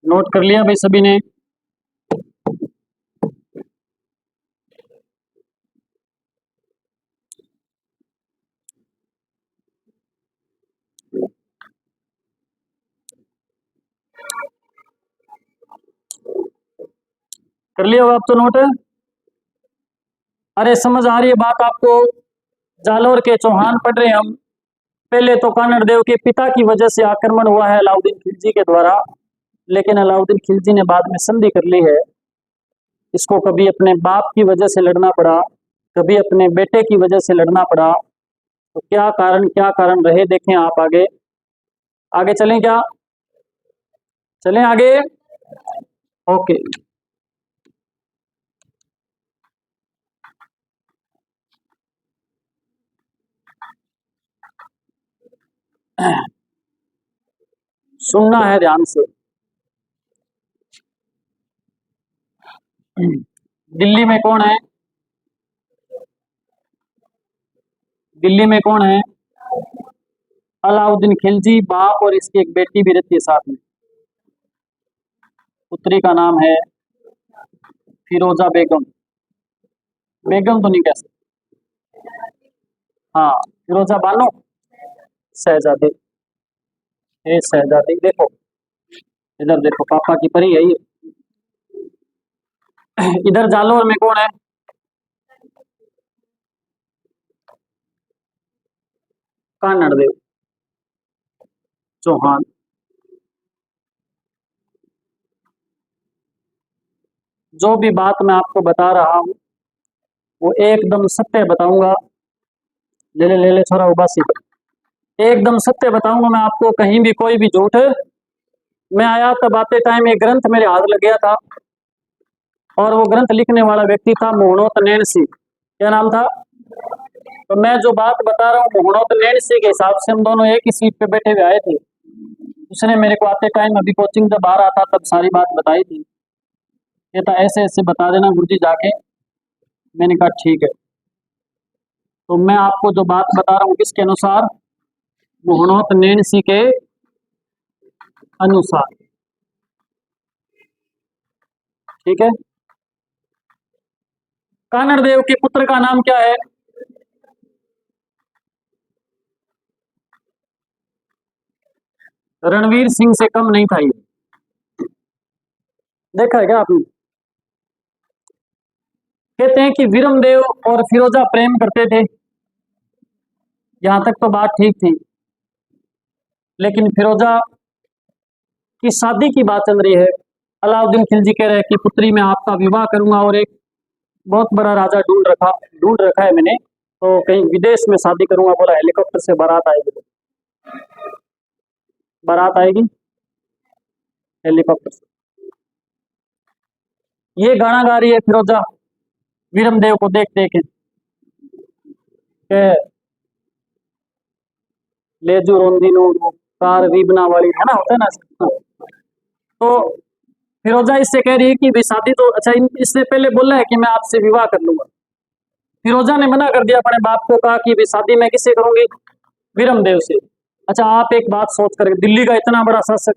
नोट कर लिया भाई सभी ने? कर लिया हो आप तो नोट? अरे समझ आ रही है बात आपको? जालोर के चौहान पढ़ रहे हैं हम। पहले तो कानड़ देव के पिता की वजह से आक्रमण हुआ है अलाउद्दीन खिलजी के द्वारा, लेकिन अलाउद्दीन खिलजी ने बाद में संधि कर ली है। इसको कभी अपने बाप की वजह से लड़ना पड़ा, कभी अपने बेटे की वजह से लड़ना पड़ा। तो क्या कारण रहे, देखें आप आगे। आगे चलें क्या? चलें आगे। ओके। सुनना है ध्यान से। दिल्ली में कौन है? दिल्ली में कौन है? अलाउद्दीन खिलजी बाप, और इसकी एक बेटी भी रहती है साथ में। पुत्री का नाम है फिरोजा बेगम। बेगम तो नहीं कह सकते। हाँ, फिरोजा बानो, शहजादी। ये शहजादी देखो, इधर देखो, पापा की परी है ये। इधर जालोर में कौन है? कानड़ देव चौहान। जो भी बात मैं आपको बता रहा हूँ वो एकदम सत्य बताऊंगा। ले ले छोरा उबासी, एकदम सत्य बताऊंगा मैं आपको, कहीं भी कोई भी झूठ। मैं आया तब आते टाइम एक ग्रंथ मेरे हाथ लग गया था, और वो ग्रंथ लिखने वाला व्यक्ति था मोहनोत नैनसी। क्या नाम था? तो मैं जो बात बता रहा हूँ मोहनोत नैनसी के हिसाब से हम दोनों एक ही सीट पे बैठे हुए आए थे। उसने मेरे को आते टाइम अभी कोचिंग जब आ रहा था तब सारी बात बताई थी। ये था ऐसे ऐसे बता देना गुरुजी जाके। मैंने कहा ठीक है। तो मैं आपको जो बात बता रहा हूँ किसके अनुसार? मोहनोत नैनसी के अनुसार। ठीक है। कानड़ देव के पुत्र का नाम क्या है? रणवीर सिंह से कम नहीं था ये। देखा है क्या आपने? कहते हैं कि वीरमदेव और फिरोजा प्रेम करते थे। यहां तक तो बात ठीक थी, लेकिन फिरोजा की शादी की बात चल रही है। अलाउद्दीन खिलजी कह रहे हैं कि पुत्री में आपका विवाह करूंगा, और एक बहुत बड़ा राजा ढूंढ रखा है मैंने, तो कहीं विदेश में शादी करूंगा। बोला हेलीकॉप्टर से बारात आएगी। बारात आएगी हेलीकॉप्टर से। ये गाना गा रही है फिरोजा वीरमदेव को देख देख के, लेजू रोंदी नो कार रीबना वाली, है ना, होता है ना। तो फिरोजा इससे कह रही है कि भाई शादी तो अच्छा, इससे पहले बोला है कि मैं आपसे विवाह कर लूंगा। फिरोजा ने मना कर दिया अपने बाप को, कहा कि भाई शादी मैं किससे करूंगी? वीरमदेव से। अच्छा, आप एक बात सोच कर, दिल्ली का इतना बड़ा शासक,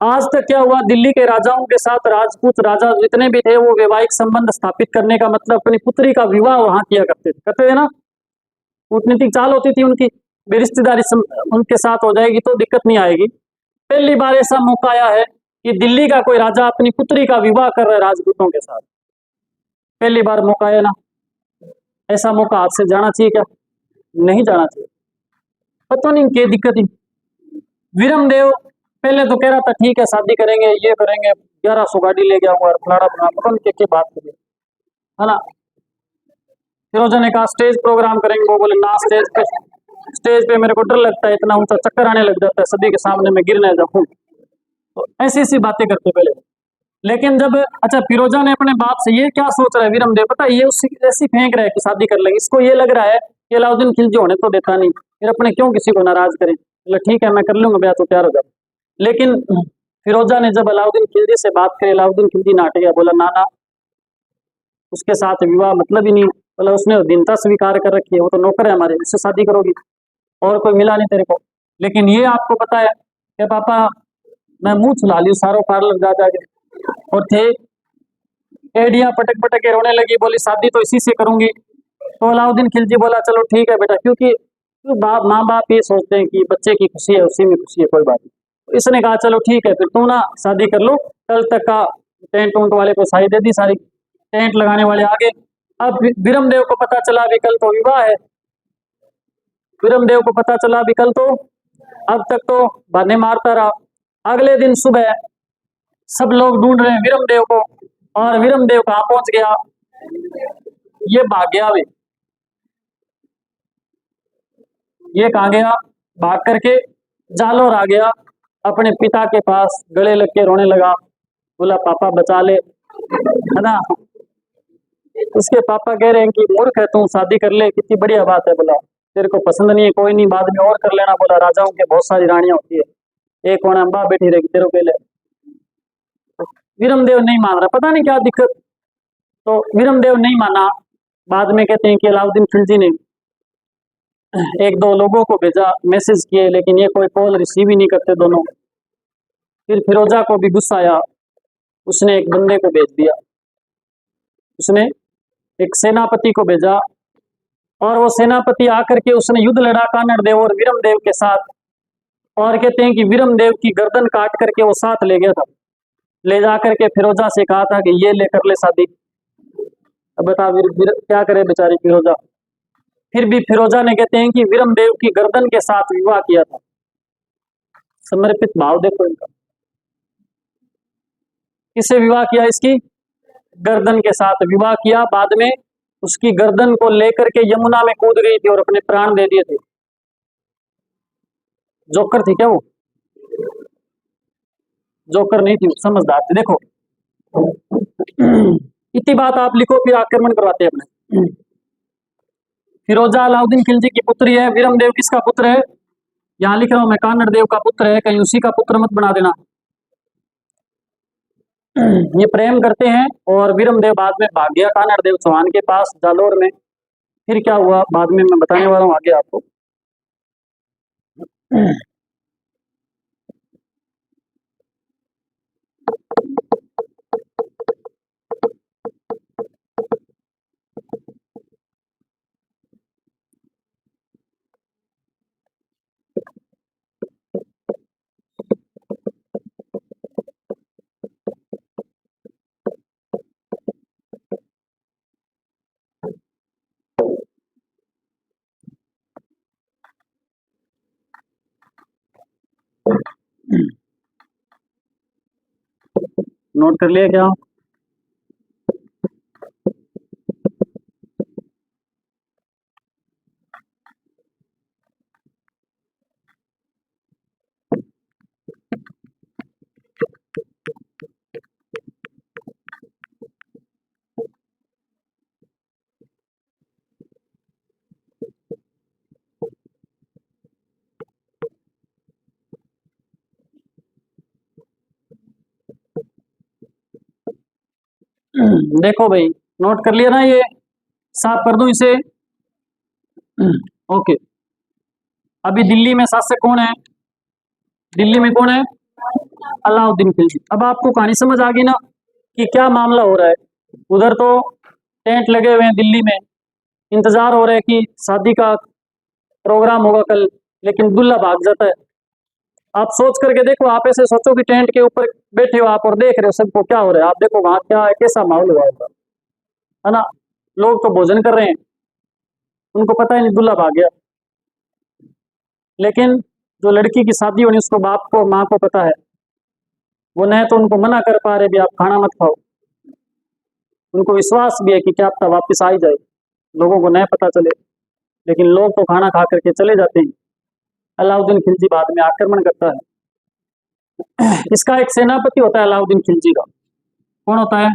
आज तक क्या हुआ? दिल्ली के राजाओं के साथ राजपूत राजा जितने भी थे वो वैवाहिक संबंध स्थापित करने का मतलब अपनी पुत्री का विवाह वहां किया करते थे ना। कूटनीतिक चाल होती थी उनकी, रिश्तेदारी उनके साथ हो जाएगी तो दिक्कत नहीं आएगी। पहली बार ऐसा मौका आया है कि दिल्ली का कोई राजा अपनी पुत्री का विवाह कर रहा है राजपूतों के साथ। पहली बार मौका है ना। ऐसा मौका हाथ से जाना चाहिए क्या? नहीं जाना चाहिए। पता नहीं क्या दिक्कत ही। वीरमदेव पहले तो कह रहा था ठीक है शादी करेंगे, ये करेंगे, 1100 गाड़ी ले गया और फलाड़ा बना, पता नहीं क्या बात करिए, है ना। फिरोजा ने कहा स्टेज प्रोग्राम करेंगे। वो बोले ना, स्टेज पे मेरे को डर लगता है, इतना ऊंचा चक्कर आने लग जाता है, सभी के सामने मैं गिर न जाऊं। तो ऐसी ऐसी बातें करते पहले। लेकिन जब अच्छा फिरोजा ने अपने बाप से, ये क्या सोच रहा है वीरमदेव, पता है ये उससे ऐसी फेंक रहा है कि शादी कर लेंगे, इसको ये लग रहा है कि अलाउद्दीन खिलजी होने तो देता नहीं, फिर अपने क्यों किसी को नाराज करें, बोले ठीक है मैं कर लूंगा ब्याह, तो तैयार हो जाओ। लेकिन फिरोजा ने जब अलाउद्दीन खिलजी से बात करी, अलाउद्दीन खिलजी नाट गया, बोला ना ना उसके साथ विवाह मतलब ही नहीं, बोला उसने दीनता स्वीकार कर रखी है, वो तो नौकर है हमारे, उससे शादी करोगी, और कोई मिला नहीं तेरे को। लेकिन ये आपको पता है कि पापा मैं मुंह छुला ली सारों पार्लर जा जाके, और थे एडियां पटक पटक के रोने लगी, बोली शादी तो इसी से करूंगी। तो अलाउद्दीन खिलजी बोला चलो ठीक है बेटा, क्योंकि बाप माँ बाप ये सोचते हैं कि बच्चे की खुशी है उसी में खुशी है, कोई बात नहीं। तो इसने कहा चलो ठीक है फिर तू ना शादी कर लो, कल तक का टेंट उंट वाले को साई दे दी सारी, टेंट लगाने वाले आ गए। अब वीरमदेव को पता चला अभी कल तो विवाह है, वीरमदेव को पता चला अभी कल तो, अब तक तो बहाने मारता रहा। अगले दिन सुबह सब लोग ढूंढ रहे हैं वीरमदेव को, और वीरमदेव कहाँ पहुंच गया, ये भाग गया भाई, ये कहाँ गया, भाग करके जालोर आ गया, अपने पिता के पास गले लग के रोने लगा, बोला पापा बचा ले, है ना। उसके पापा कह रहे हैं कि मूर्ख है तू, शादी कर ले, कितनी बढ़िया बात है, बोला तेरे को पसंद नहीं है कोई नहीं, बाद में और कर लेना, बोला राजाओं के बहुत सारी रानियां होती है, एक कोना अम्बा बैठी रहेगी तेरे पहले। वीरमदेव नहीं मान रहा, पता नहीं क्या दिक्कत, तो वीरमदेव नहीं माना। बाद में कहते हैं कि अलाउद्दीन खिलजी ने एक दो लोगों को भेजा, मैसेज किए, लेकिन ये कोई कॉल रिसीव ही नहीं करते दोनों। फिर फिरोजा को भी गुस्सा आया, उसने एक बंदे को भेज दिया, उसने एक सेनापति को भेजा, और वो सेनापति आकर के उसने युद्ध लड़ा कानड़ देव और वीरमदेव के साथ, और कहते हैं कि वीरमदेव की गर्दन काट करके वो साथ ले गया था, ले जा करके फिरोजा से कहा था कि ये लेकर ले शादी। अब बता क्या करे बेचारी फिरोजा। फिर भी फिरोजा ने कहते हैं कि वीरमदेव की गर्दन के साथ विवाह किया था, समर्पित भाव देखो इनका, किससे विवाह किया, इसकी गर्दन के साथ विवाह किया। बाद में उसकी गर्दन को लेकर के यमुना में कूद गई थी और अपने प्राण दे दिए थे। जोकर थी क्या वो, जोकर नहीं थी, समझदार थी। देखो इतनी बात आप लिखो, फिर आक्रमण करवाते हैं अपने। फिरोजा अलाउद्दीन खिलजी की पुत्री है, वीरमदेव किसका पुत्र है, यहाँ लिख रहा हूं मैं, कानड़ देव का पुत्र है, कहीं उसी का पुत्र मत बना देना। ये प्रेम करते हैं, और वीरमदेव बाद में भाग गया कानड़ देव चौहान के पास जालोर में। फिर क्या हुआ बाद में मैं बताने वाला हूँ आगे आपको। नोट कर लिया क्या, देखो भाई नोट कर लिया ना, ये साफ कर दूं इसे। ओके, अभी दिल्ली में शासक कौन है, दिल्ली में कौन है, अलाउद्दीन खिलजी। अब आपको कहानी समझ आ गई ना कि क्या मामला हो रहा है। उधर तो टेंट लगे हुए हैं दिल्ली में, इंतजार हो रहा है कि शादी का प्रोग्राम होगा कल, लेकिन दूल्हा भाग जाता है। आप सोच करके देखो, आप ऐसे सोचो कि टेंट के ऊपर बैठे हो आप और देख रहे हो सबको क्या हो रहा है, आप देखो वहां क्या है, कैसा माहौल हुआ होगा, है ना। लोग तो भोजन कर रहे हैं, उनको पता ही नहीं दूल्हा भाग गया। लेकिन जो लड़की की शादी होनी उसको बाप को माँ को पता है, वो न तो उनको मना कर पा रहे भी आप खाना मत खाओ, उनको विश्वास भी है कि क्या पता वापस आ ही जाए, लोगों को न पता चले, लेकिन लोग तो खाना खा करके चले जाते हैं। अलाउद्दीन खिलजी बाद में आक्रमण करता है। इसका एक सेनापति होता है अलाउद्दीन खिलजी का, कौन होता है?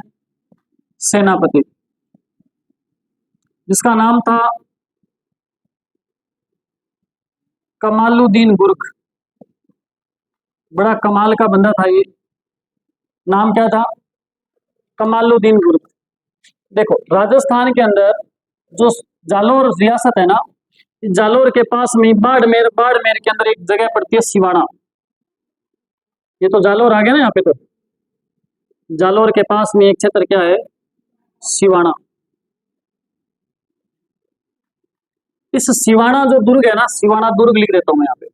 सेनापति, जिसका नाम था कमालुद्दीन गुर्क। बड़ा कमाल का बंदा था ये। नाम क्या था? कमालुद्दीन गुर्क। देखो, राजस्थान के अंदर जो जालोर रियासत है ना, जालोर के पास में बाड़मेर के अंदर एक जगह पड़ती है सिवाना। ये तो जालोर आ गया ना यहाँ पे। तो जालोर के पास में एक क्षेत्र क्या है? सिवाना। इस सिवाना जो दुर्ग है ना, सिवाना दुर्ग लिख देता हूं मैं यहाँ पे,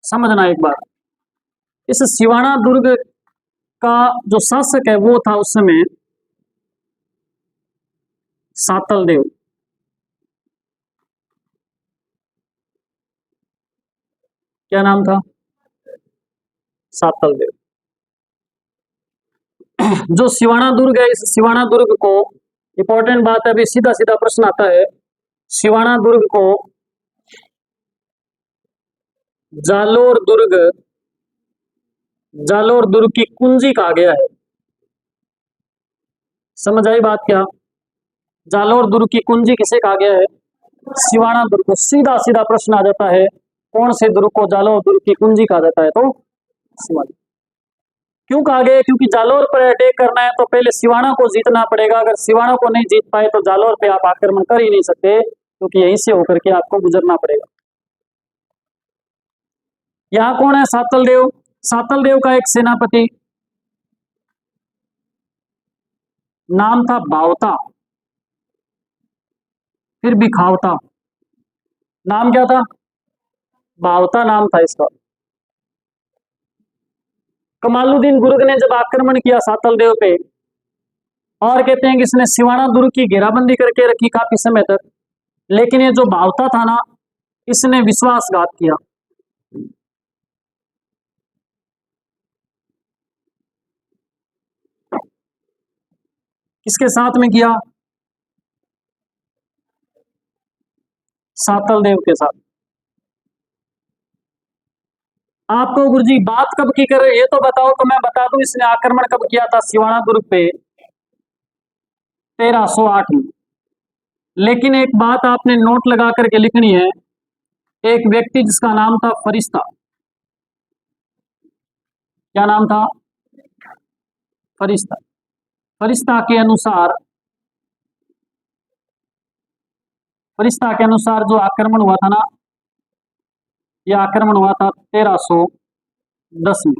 समझना एक बार। इस सिवाना दुर्ग का जो शासक है वो था उस समय सातल देव। क्या नाम था? सातल देव। जो सिवाना दुर्ग है, इस सिवाना दुर्ग को, इंपॉर्टेंट बात है, अभी सीधा सीधा प्रश्न आता है, सिवाना दुर्ग को जालोर दुर्ग की कुंजी कहा गया है। समझ आई बात? क्या जालोर दुर्ग की कुंजी किसे कहा गया है? सिवाना दुर्ग को। सीधा सीधा प्रश्न आ जाता है, कौन से दुर्ग को जालोर दुर्ग की कुंजी कहा जाता है? तो सिवाना। क्यों कहा गया? क्योंकि जालोर पर अटैक करना है तो पहले सिवाना को जीतना पड़ेगा। अगर सिवाना को नहीं जीत पाए तो जालोर पे आप आक्रमण कर ही नहीं सकते, क्योंकि यहीं से होकर के आपको गुजरना पड़ेगा। यहाँ कौन है? सातल देव। सातल देव का एक सेनापति नाम था बावता, फिर भी खावता। नाम क्या था? बावता नाम था इसका। कमालुद्दीन गुर्ग ने जब आक्रमण किया सातल देव पे, और कहते हैं कि इसने सिवाना दुर्ग की घेराबंदी करके रखी काफी समय तक, लेकिन ये जो बावता था ना, इसने विश्वासघात किया। किसके साथ में किया? सातल देव के साथ। आपको गुरुजी बात कब की कर रहे ये तो बताओ, तो मैं बता दूं इसने आक्रमण कब किया था सिवाना दुर्ग पे? 1308 में। लेकिन एक बात आपने नोट लगा करके लिखनी है, एक व्यक्ति जिसका नाम था फरिश्ता। क्या नाम था? फरिश्ता। फरिश्ता के अनुसार जो आक्रमण हुआ था ना, यह आक्रमण हुआ था 1310 में।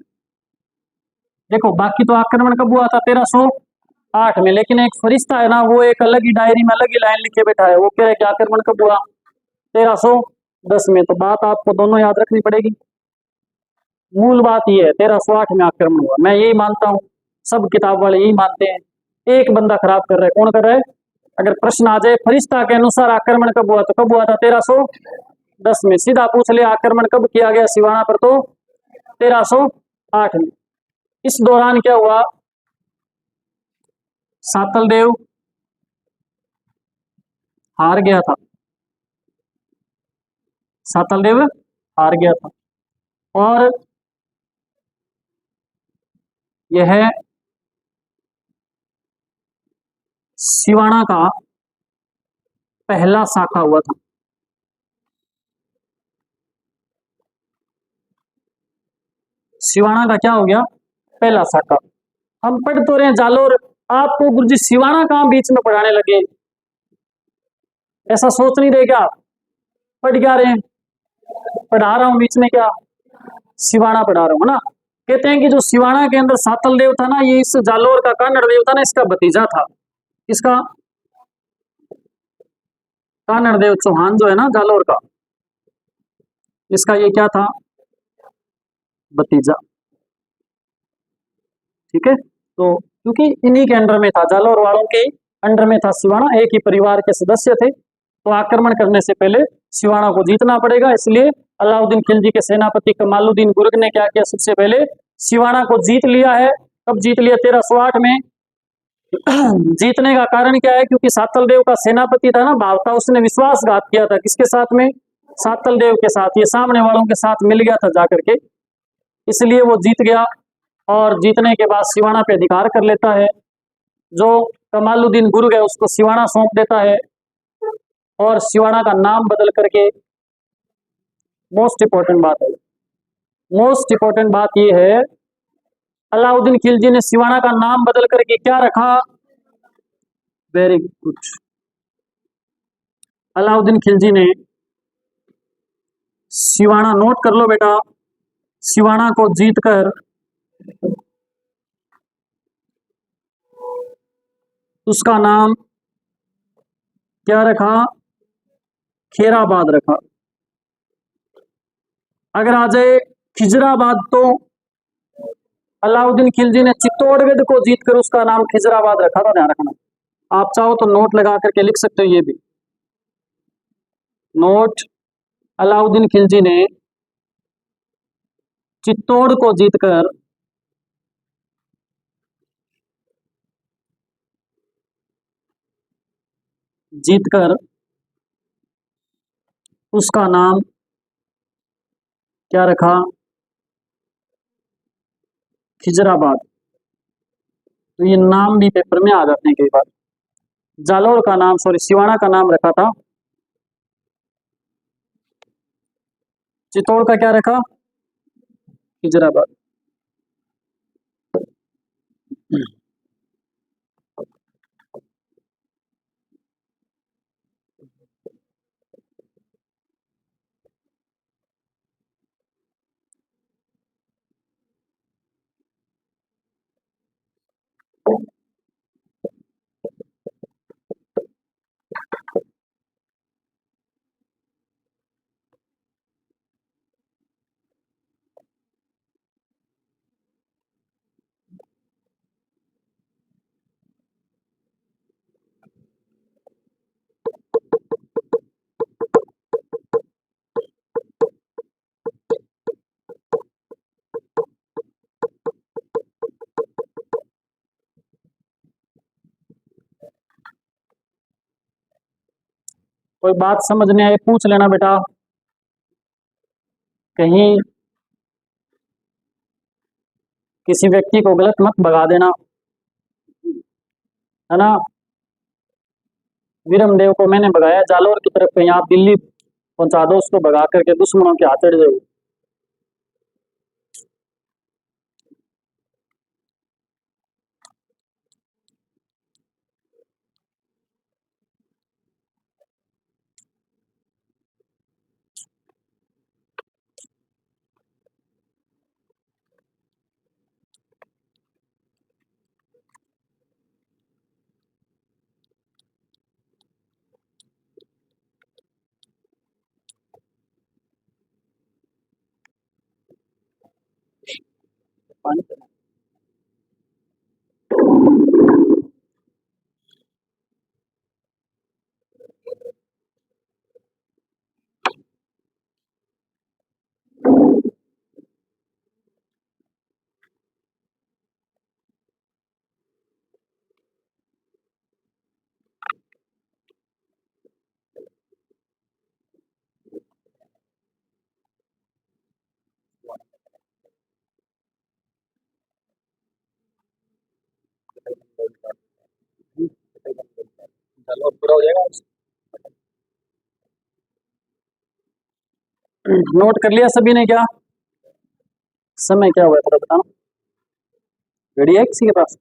देखो, बाकी तो आक्रमण कब हुआ था? 1308 में। लेकिन एक फरिश्ता है ना, वो एक अलग ही डायरी में अलग ही लाइन लिखे बैठा है। वो कह रहे कि आक्रमण कब हुआ? 1310 में। तो बात आपको दोनों याद रखनी पड़ेगी। मूल बात ये है, 1308 में आक्रमण हुआ। मैं यही मानता हूँ, सब किताब वाले यही मानते हैं। एक बंदा खराब कर रहा है। कौन कर रहा है? अगर प्रश्न आ जाए फरिश्ता के अनुसार आक्रमण कब हुआ, तो कब हुआ था? 1310 में। सीधा पूछ ले आक्रमण कब किया गया सिवाना पर, तो 1308 में। इस दौरान क्या हुआ? सातल देव हार गया था। सातल देव हार गया था, और यह सिवाना का पहला शाखा हुआ था। सिवाना का क्या हो गया? पहला शाखा। हम पढ़ तो रहे हैं जालोर, आपको गुरुजी सिवाना कहां बीच में पढ़ाने लगे? ऐसा सोच नहीं रहे क्या आप? पढ़ क्या रहे हैं? पढ़ा रहा हूं बीच में क्या? सिवाना पढ़ा रहा हूं ना। कहते हैं कि जो सिवाना के अंदर सातल देव था ना, ये इस जालोर का कानड़ देव था ना, इसका भतीजा था। इसका कानड़ देव चौहान जो है ना जालोर का, इसका ये क्या था? भतीजा। ठीक है। तो क्योंकि इन्हीं के अंडर में था, जालोर वालों के अंडर में था सिवाना, एक ही परिवार के सदस्य थे, तो आक्रमण करने से पहले सिवाना को जीतना पड़ेगा। इसलिए अलाउद्दीन खिलजी के सेनापति कमालुद्दीन गुर्ग ने क्या किया? सबसे पहले सिवाना को जीत लिया है। कब जीत लिया? 1308 में। जीतने का कारण क्या है? क्योंकि सातल देव का सेनापति था ना बावता, उसने विश्वासघात किया था। किसके साथ में? सातल देव के साथ। ये सामने वालों के साथ मिल गया था जाकर के, इसलिए वो जीत गया। और जीतने के बाद सिवाना पे अधिकार कर लेता है। जो कमालुद्दीन गुर्ग है उसको सिवाना सौंप देता है और सिवाना का नाम बदल करके, मोस्ट इंपॉर्टेंट बात है, मोस्ट इंपॉर्टेंट बात यह है, अलाउद्दीन खिलजी ने सिवाना का नाम बदल करके क्या रखा? Very good. अलाउद्दीन खिलजी ने सिवाना, नोट कर लो बेटा, सिवाना को जीतकर उसका नाम क्या रखा? खेराबाद रखा। अगर आ जाए खिजराबाद, तो अलाउद्दीन खिलजी ने चित्तौड़गढ़ को जीतकर उसका नाम खिजराबाद रखा था, ध्यान रखना। आप चाहो तो नोट लगा करके लिख सकते हो, ये भी नोट। अलाउद्दीन खिलजी ने चित्तौड़ को जीतकर उसका नाम क्या रखा? खिजराबाद। तो ये नाम भी पेपर में आ जाते हैं कई बार। जालौर का नाम, सॉरी, सिवाना का नाम रखा था, चित्तौड़ का क्या रखा? खिजराबाद। कोई बात समझने आए पूछ लेना बेटा, कहीं किसी व्यक्ति को गलत मत भगा देना, है ना। वीरमदेव को मैंने भगाया जालौर की तरफ, कहीं आप दिल्ली पहुंचा दो उसको, भगा करके दुश्मनों के हाथ चढ़ जाए। जालौर पूरा हो जाएगा। नोट कर लिया सभी ने क्या? समय क्या हुआ है थोड़ा बताना, घड़ी है किसी के पास?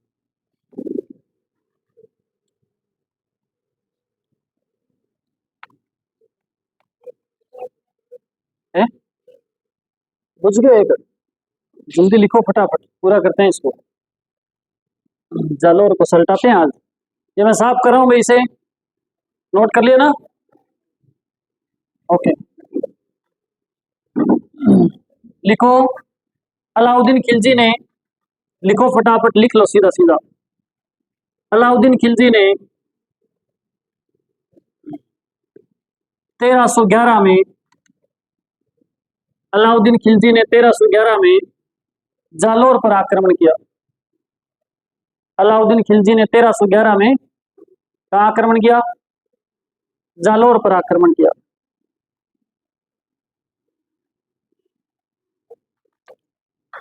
है? बुझ गए? एक जल्दी लिखो, फटाफट पूरा करते हैं इसको। जालौर को सलटाते हैं आज। ये मैं साफ कर रहा हूँ भाई, इसे नोट कर लिया ना? ओके, लिखो। अलाउद्दीन खिलजी ने, लिखो फटाफट, लिख लो सीधा सीधा। अलाउद्दीन खिलजी ने 1311 में, अलाउद्दीन खिलजी ने 1311 में जालौर पर आक्रमण किया। अलाउद्दीन खिलजी ने 1311 में कहाँ आक्रमण किया? जालौर पर आक्रमण किया।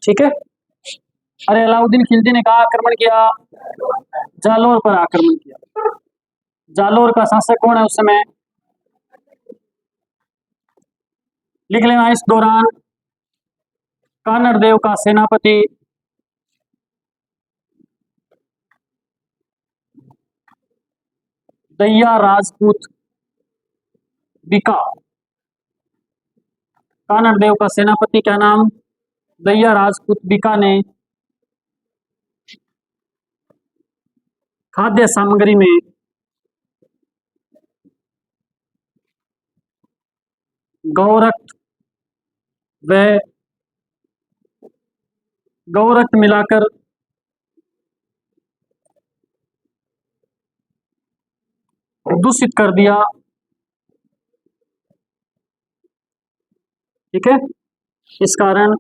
ठीक है। अरे अलाउद्दीन खिलजी ने कहाँ आक्रमण किया? जालोर पर आक्रमण किया। जालोर का शासक कौन है उस समय? लिख लेना इस दौरान कानड़ देव का सेनापति दय्या राजपूत बीका। कानड़ देव का सेनापति क्या नाम? दय्या राजपूत बीका ने खाद्य सामग्री में गौरक्त व गौरक्त मिलाकर दूषित कर दिया। ठीक है, इस कारण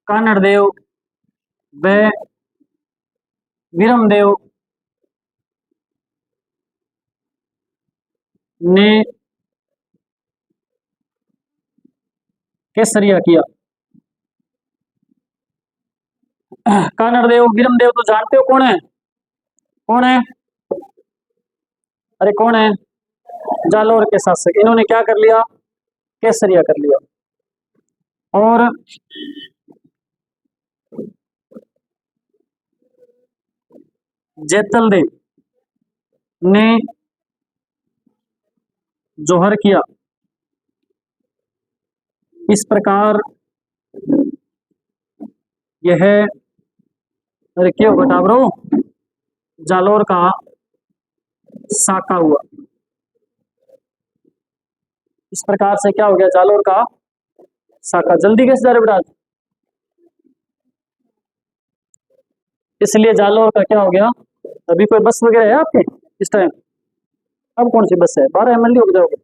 कानड़ देव व वीरम देव ने केसरिया किया। कानड़ देव वीरम देव तो जानते हो कौन है? कौन है? अरे कौन है? जालोर के शासक। इन्होंने क्या कर लिया? केसरिया कर लिया। और जैतल देव ने जोहर किया। इस प्रकार यह, अरे क्यों बता ब्रो, जालोर का साका हुआ। इस प्रकार से क्या हो गया? जालोर का साका। जल्दी कैसे जा रहे बेटा? इसलिए जालोर का क्या हो गया? अभी कोई बस वगैरह है आपके इस टाइम? अब कौन सी बस है? 12 MLD हो जाओगे।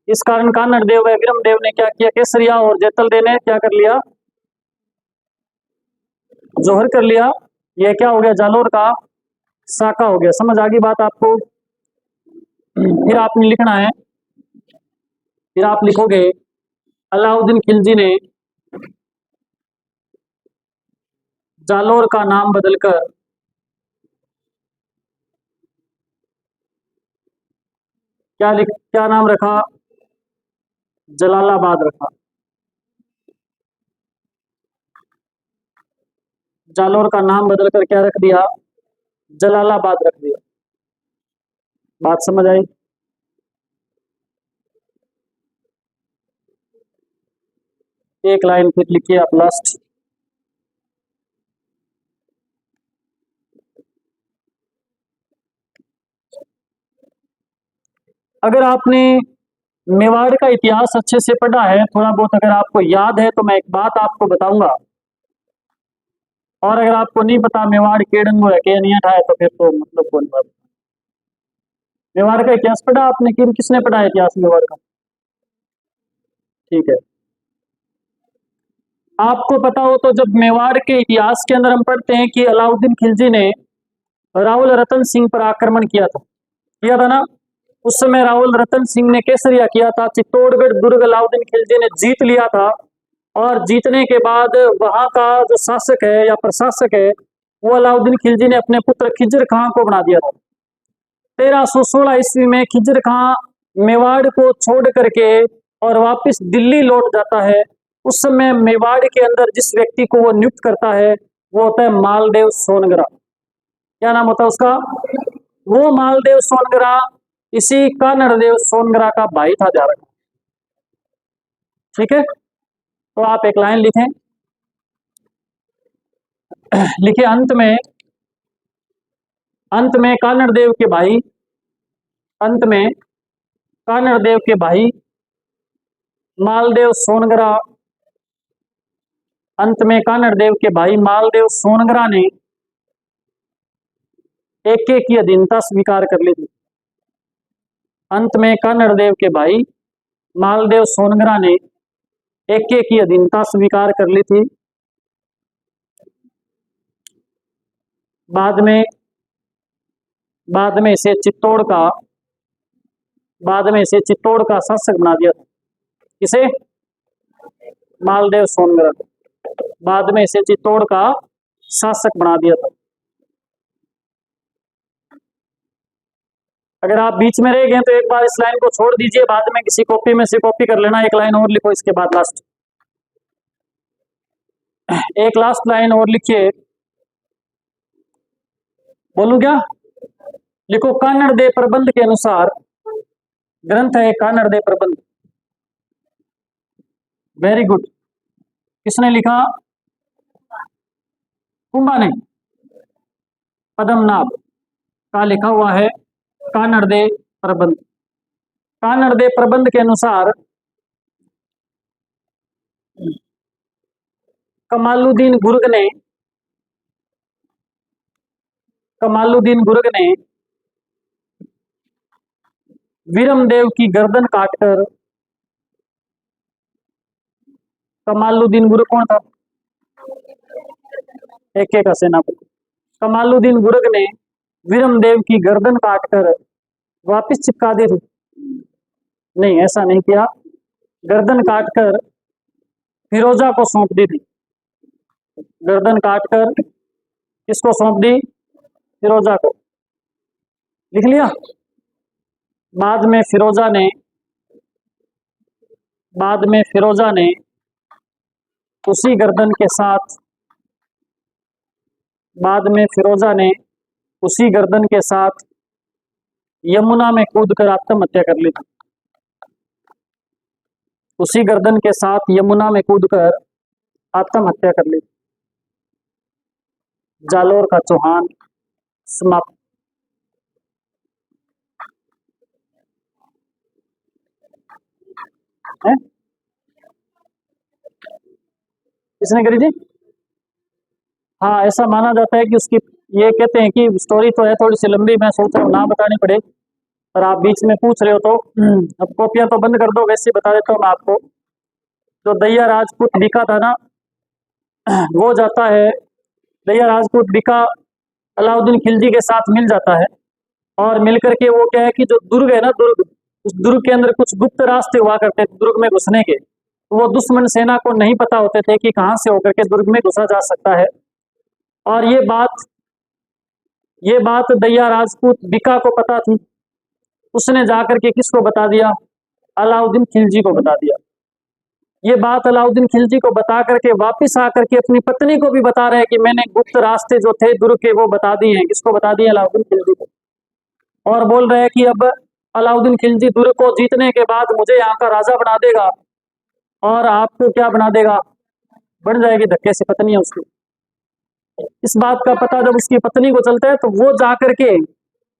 इस कारण कानड़ देव व वीरम देव ने क्या किया? केसरिया और जैतल देव ने क्या कर लिया? जोहर कर लिया। यह क्या हो गया? जालोर का साका हो गया। समझ आ गई बात आपको? फिर आपने लिखना है, फिर आप लिखोगे अलाउद्दीन खिलजी ने जालोर का नाम बदलकर क्या नाम रखा? जलालाबाद रखा। जालोर का नाम बदलकर क्या रख दिया? जलालाबाद रख दिया। बात समझ आई? एक लाइन फिर लिखिए आप लास्ट। अगर आपने मेवाड़ का इतिहास अच्छे से पढ़ा है, थोड़ा बहुत अगर आपको याद है, तो मैं एक बात आपको बताऊंगा। और अगर आपको नहीं पता मेवाड़ केडंगो है के नहीं है, तो फिर तो मतलब कौन बात। मेवाड़ का इतिहास पढ़ा आपने? किसने पढ़ा है इतिहास मेवाड़ का? ठीक है, आपको पता हो तो जब मेवाड़ के इतिहास के अंदर हम पढ़ते हैं कि अलाउद्दीन खिलजी ने रावल रतन सिंह पर आक्रमण किया था ना। उस समय रावल रतन सिंह ने केसरिया किया था। चित्तौड़गढ़ दुर्ग अलाउद्दीन खिलजी ने जीत लिया था। और जीतने के बाद वहां का जो शासक है या प्रशासक है, वो अलाउद्दीन खिलजी ने अपने पुत्र खिजर खां को बना दिया था। 1316 ईस्वी में खिजर खां मेवाड़ को छोड़ करके और वापस दिल्ली लौट जाता है। उस समय मेवाड़ के अंदर जिस व्यक्ति को वो नियुक्त करता है, वो होता है मालदेव सोनगरा। क्या नाम होता है उसका? वो मालदेव सोनगरा इसी कानड़ देव सोनगरा का भाई था। ध्यान रखना। ठीक है, तो आप एक लाइन लिखें, लिखे अंत में कानड़ देव के भाई, अंत में कानड़ देव के भाई मालदेव सोनगरा, अंत में कानड़ देव के भाई मालदेव सोनगरा ने एक की अधीनता स्वीकार कर ली थी। अंत में कानड़ देव के भाई मालदेव सोनगरा ने एक की अधीनता स्वीकार कर ली थी। बाद में इसे चित्तौड़ का बाद में इसे चित्तौड़ का शासक बना दिया था। किसे? मालदेव सोनगढ़। बाद में इसे चित्तौड़ का शासक बना दिया था। अगर आप बीच में रह गए तो एक बार इस लाइन को छोड़ दीजिए, बाद में किसी कॉपी में से कॉपी कर लेना। एक लाइन और लिखो इसके बाद लास्ट, एक लास्ट लाइन और लिखिए। बोलूं क्या? लिखो, कानड़ दे प्रबंध के अनुसार, ग्रंथ है कानड़ दे प्रबंध। Very good. किसने लिखा? कुंभा ने। पद्मनाभ का लिखा हुआ है कानड़ दे प्रबंध। कानड़ दे प्रबंध के अनुसार कमालुद्दीन गुर्ग ने वीरमदेव की गर्दन काटकर, कमालुद्दीन गुर्ग कौन था? एक एक सेनापति। कमालुद्दीन गुर्ग ने वीरमदेव की गर्दन काटकर वापस चिपका दी थी? नहीं, ऐसा नहीं किया। गर्दन काटकर फिरोजा को सौंप दी थी। गर्दन काटकर किसको सौंप दी? फिरोजा को। लिख लिया? बाद में फिरोजा ने उसी गर्दन के साथ, बाद में फिरोजा ने उसी गर्दन के साथ यमुना में कूदकर आत्महत्या कर ली थी। उसी गर्दन के साथ यमुना में कूदकर आत्महत्या कर ली। जालोर का चौहान समाप्त। है? किसने करी थी? हाँ, ऐसा माना जाता है कि उसकी, ये कहते हैं कि स्टोरी तो है थोड़ी सी लंबी, मैं सोच रहा हूँ ना बतानी पड़े, पर आप बीच में पूछ रहे हो तो अब कॉपियां तो बंद कर दो। वैसे बता देता हूँ मैं आपको। जो दैया राजपूत बीका था ना, वो जाता है, दैया राजपूत बीका अलाउद्दीन खिलजी के साथ मिल जाता है, और मिलकर के वो क्या है कि जो दुर्ग है ना, दुर्ग, उस दुर्ग के अंदर कुछ गुप्त रास्ते हुआ करते थे दुर्ग में घुसने के। तो वो दुश्मन सेना को नहीं पता होते थे कि कहाँ से होकर के दुर्ग में घुसा जा सकता है। और ये बात दैया राजपूत बीका को पता थी। उसने जाकर के किसको बता दिया? अलाउद्दीन खिलजी को बता दिया। ये बात अलाउद्दीन खिलजी को बता करके वापिस आकर के अपनी पत्नी को भी बता रहे हैं कि मैंने गुप्त रास्ते जो थे दुर्ग के वो बता दिए हैं। किसको बता दिए? अलाउद्दीन खिलजी को। और बोल रहे हैं कि अब अलाउद्दीन खिलजी दुर्ग को जीतने के बाद मुझे यहाँ का राजा बना देगा, और आपको क्या बना देगा? बन जाएगी धक्के से पत्नी है उसकी। इस बात का पता जब उसकी पत्नी को चलता है तो वो जाकर के,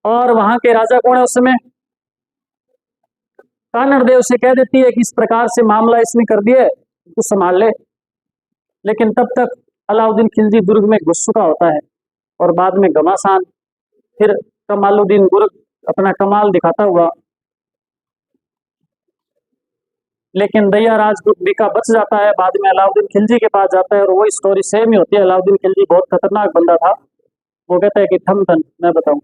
और वहां के राजा कौन है उस समय? कानड़ देव से कह देती है कि इस प्रकार से मामला इसने कर दिया, तू संभाल ले। लेकिन तब तक अलाउद्दीन खिलजी दुर्ग में घुस चुका होता है, और बाद में घमासान फिर कमालुद्दीन गुर्ग अपना कमाल दिखाता हुआ, लेकिन दैया राजपूत बीका बच जाता है। बाद में अलाउद्दीन खिलजी के पास जाता है, और वही स्टोरी सेम ही होती है। अलाउद्दीन खिलजी बहुत खतरनाक बंदा था। वो कहता है कि थम थन मैं बताऊं,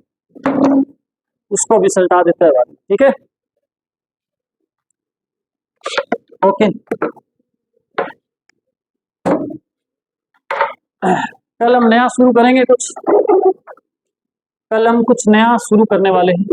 उसको भी सल्टा देता है बाद में। ठीक है, ओके। कल हम नया शुरू करेंगे, कल हम कुछ नया शुरू करने वाले हैं।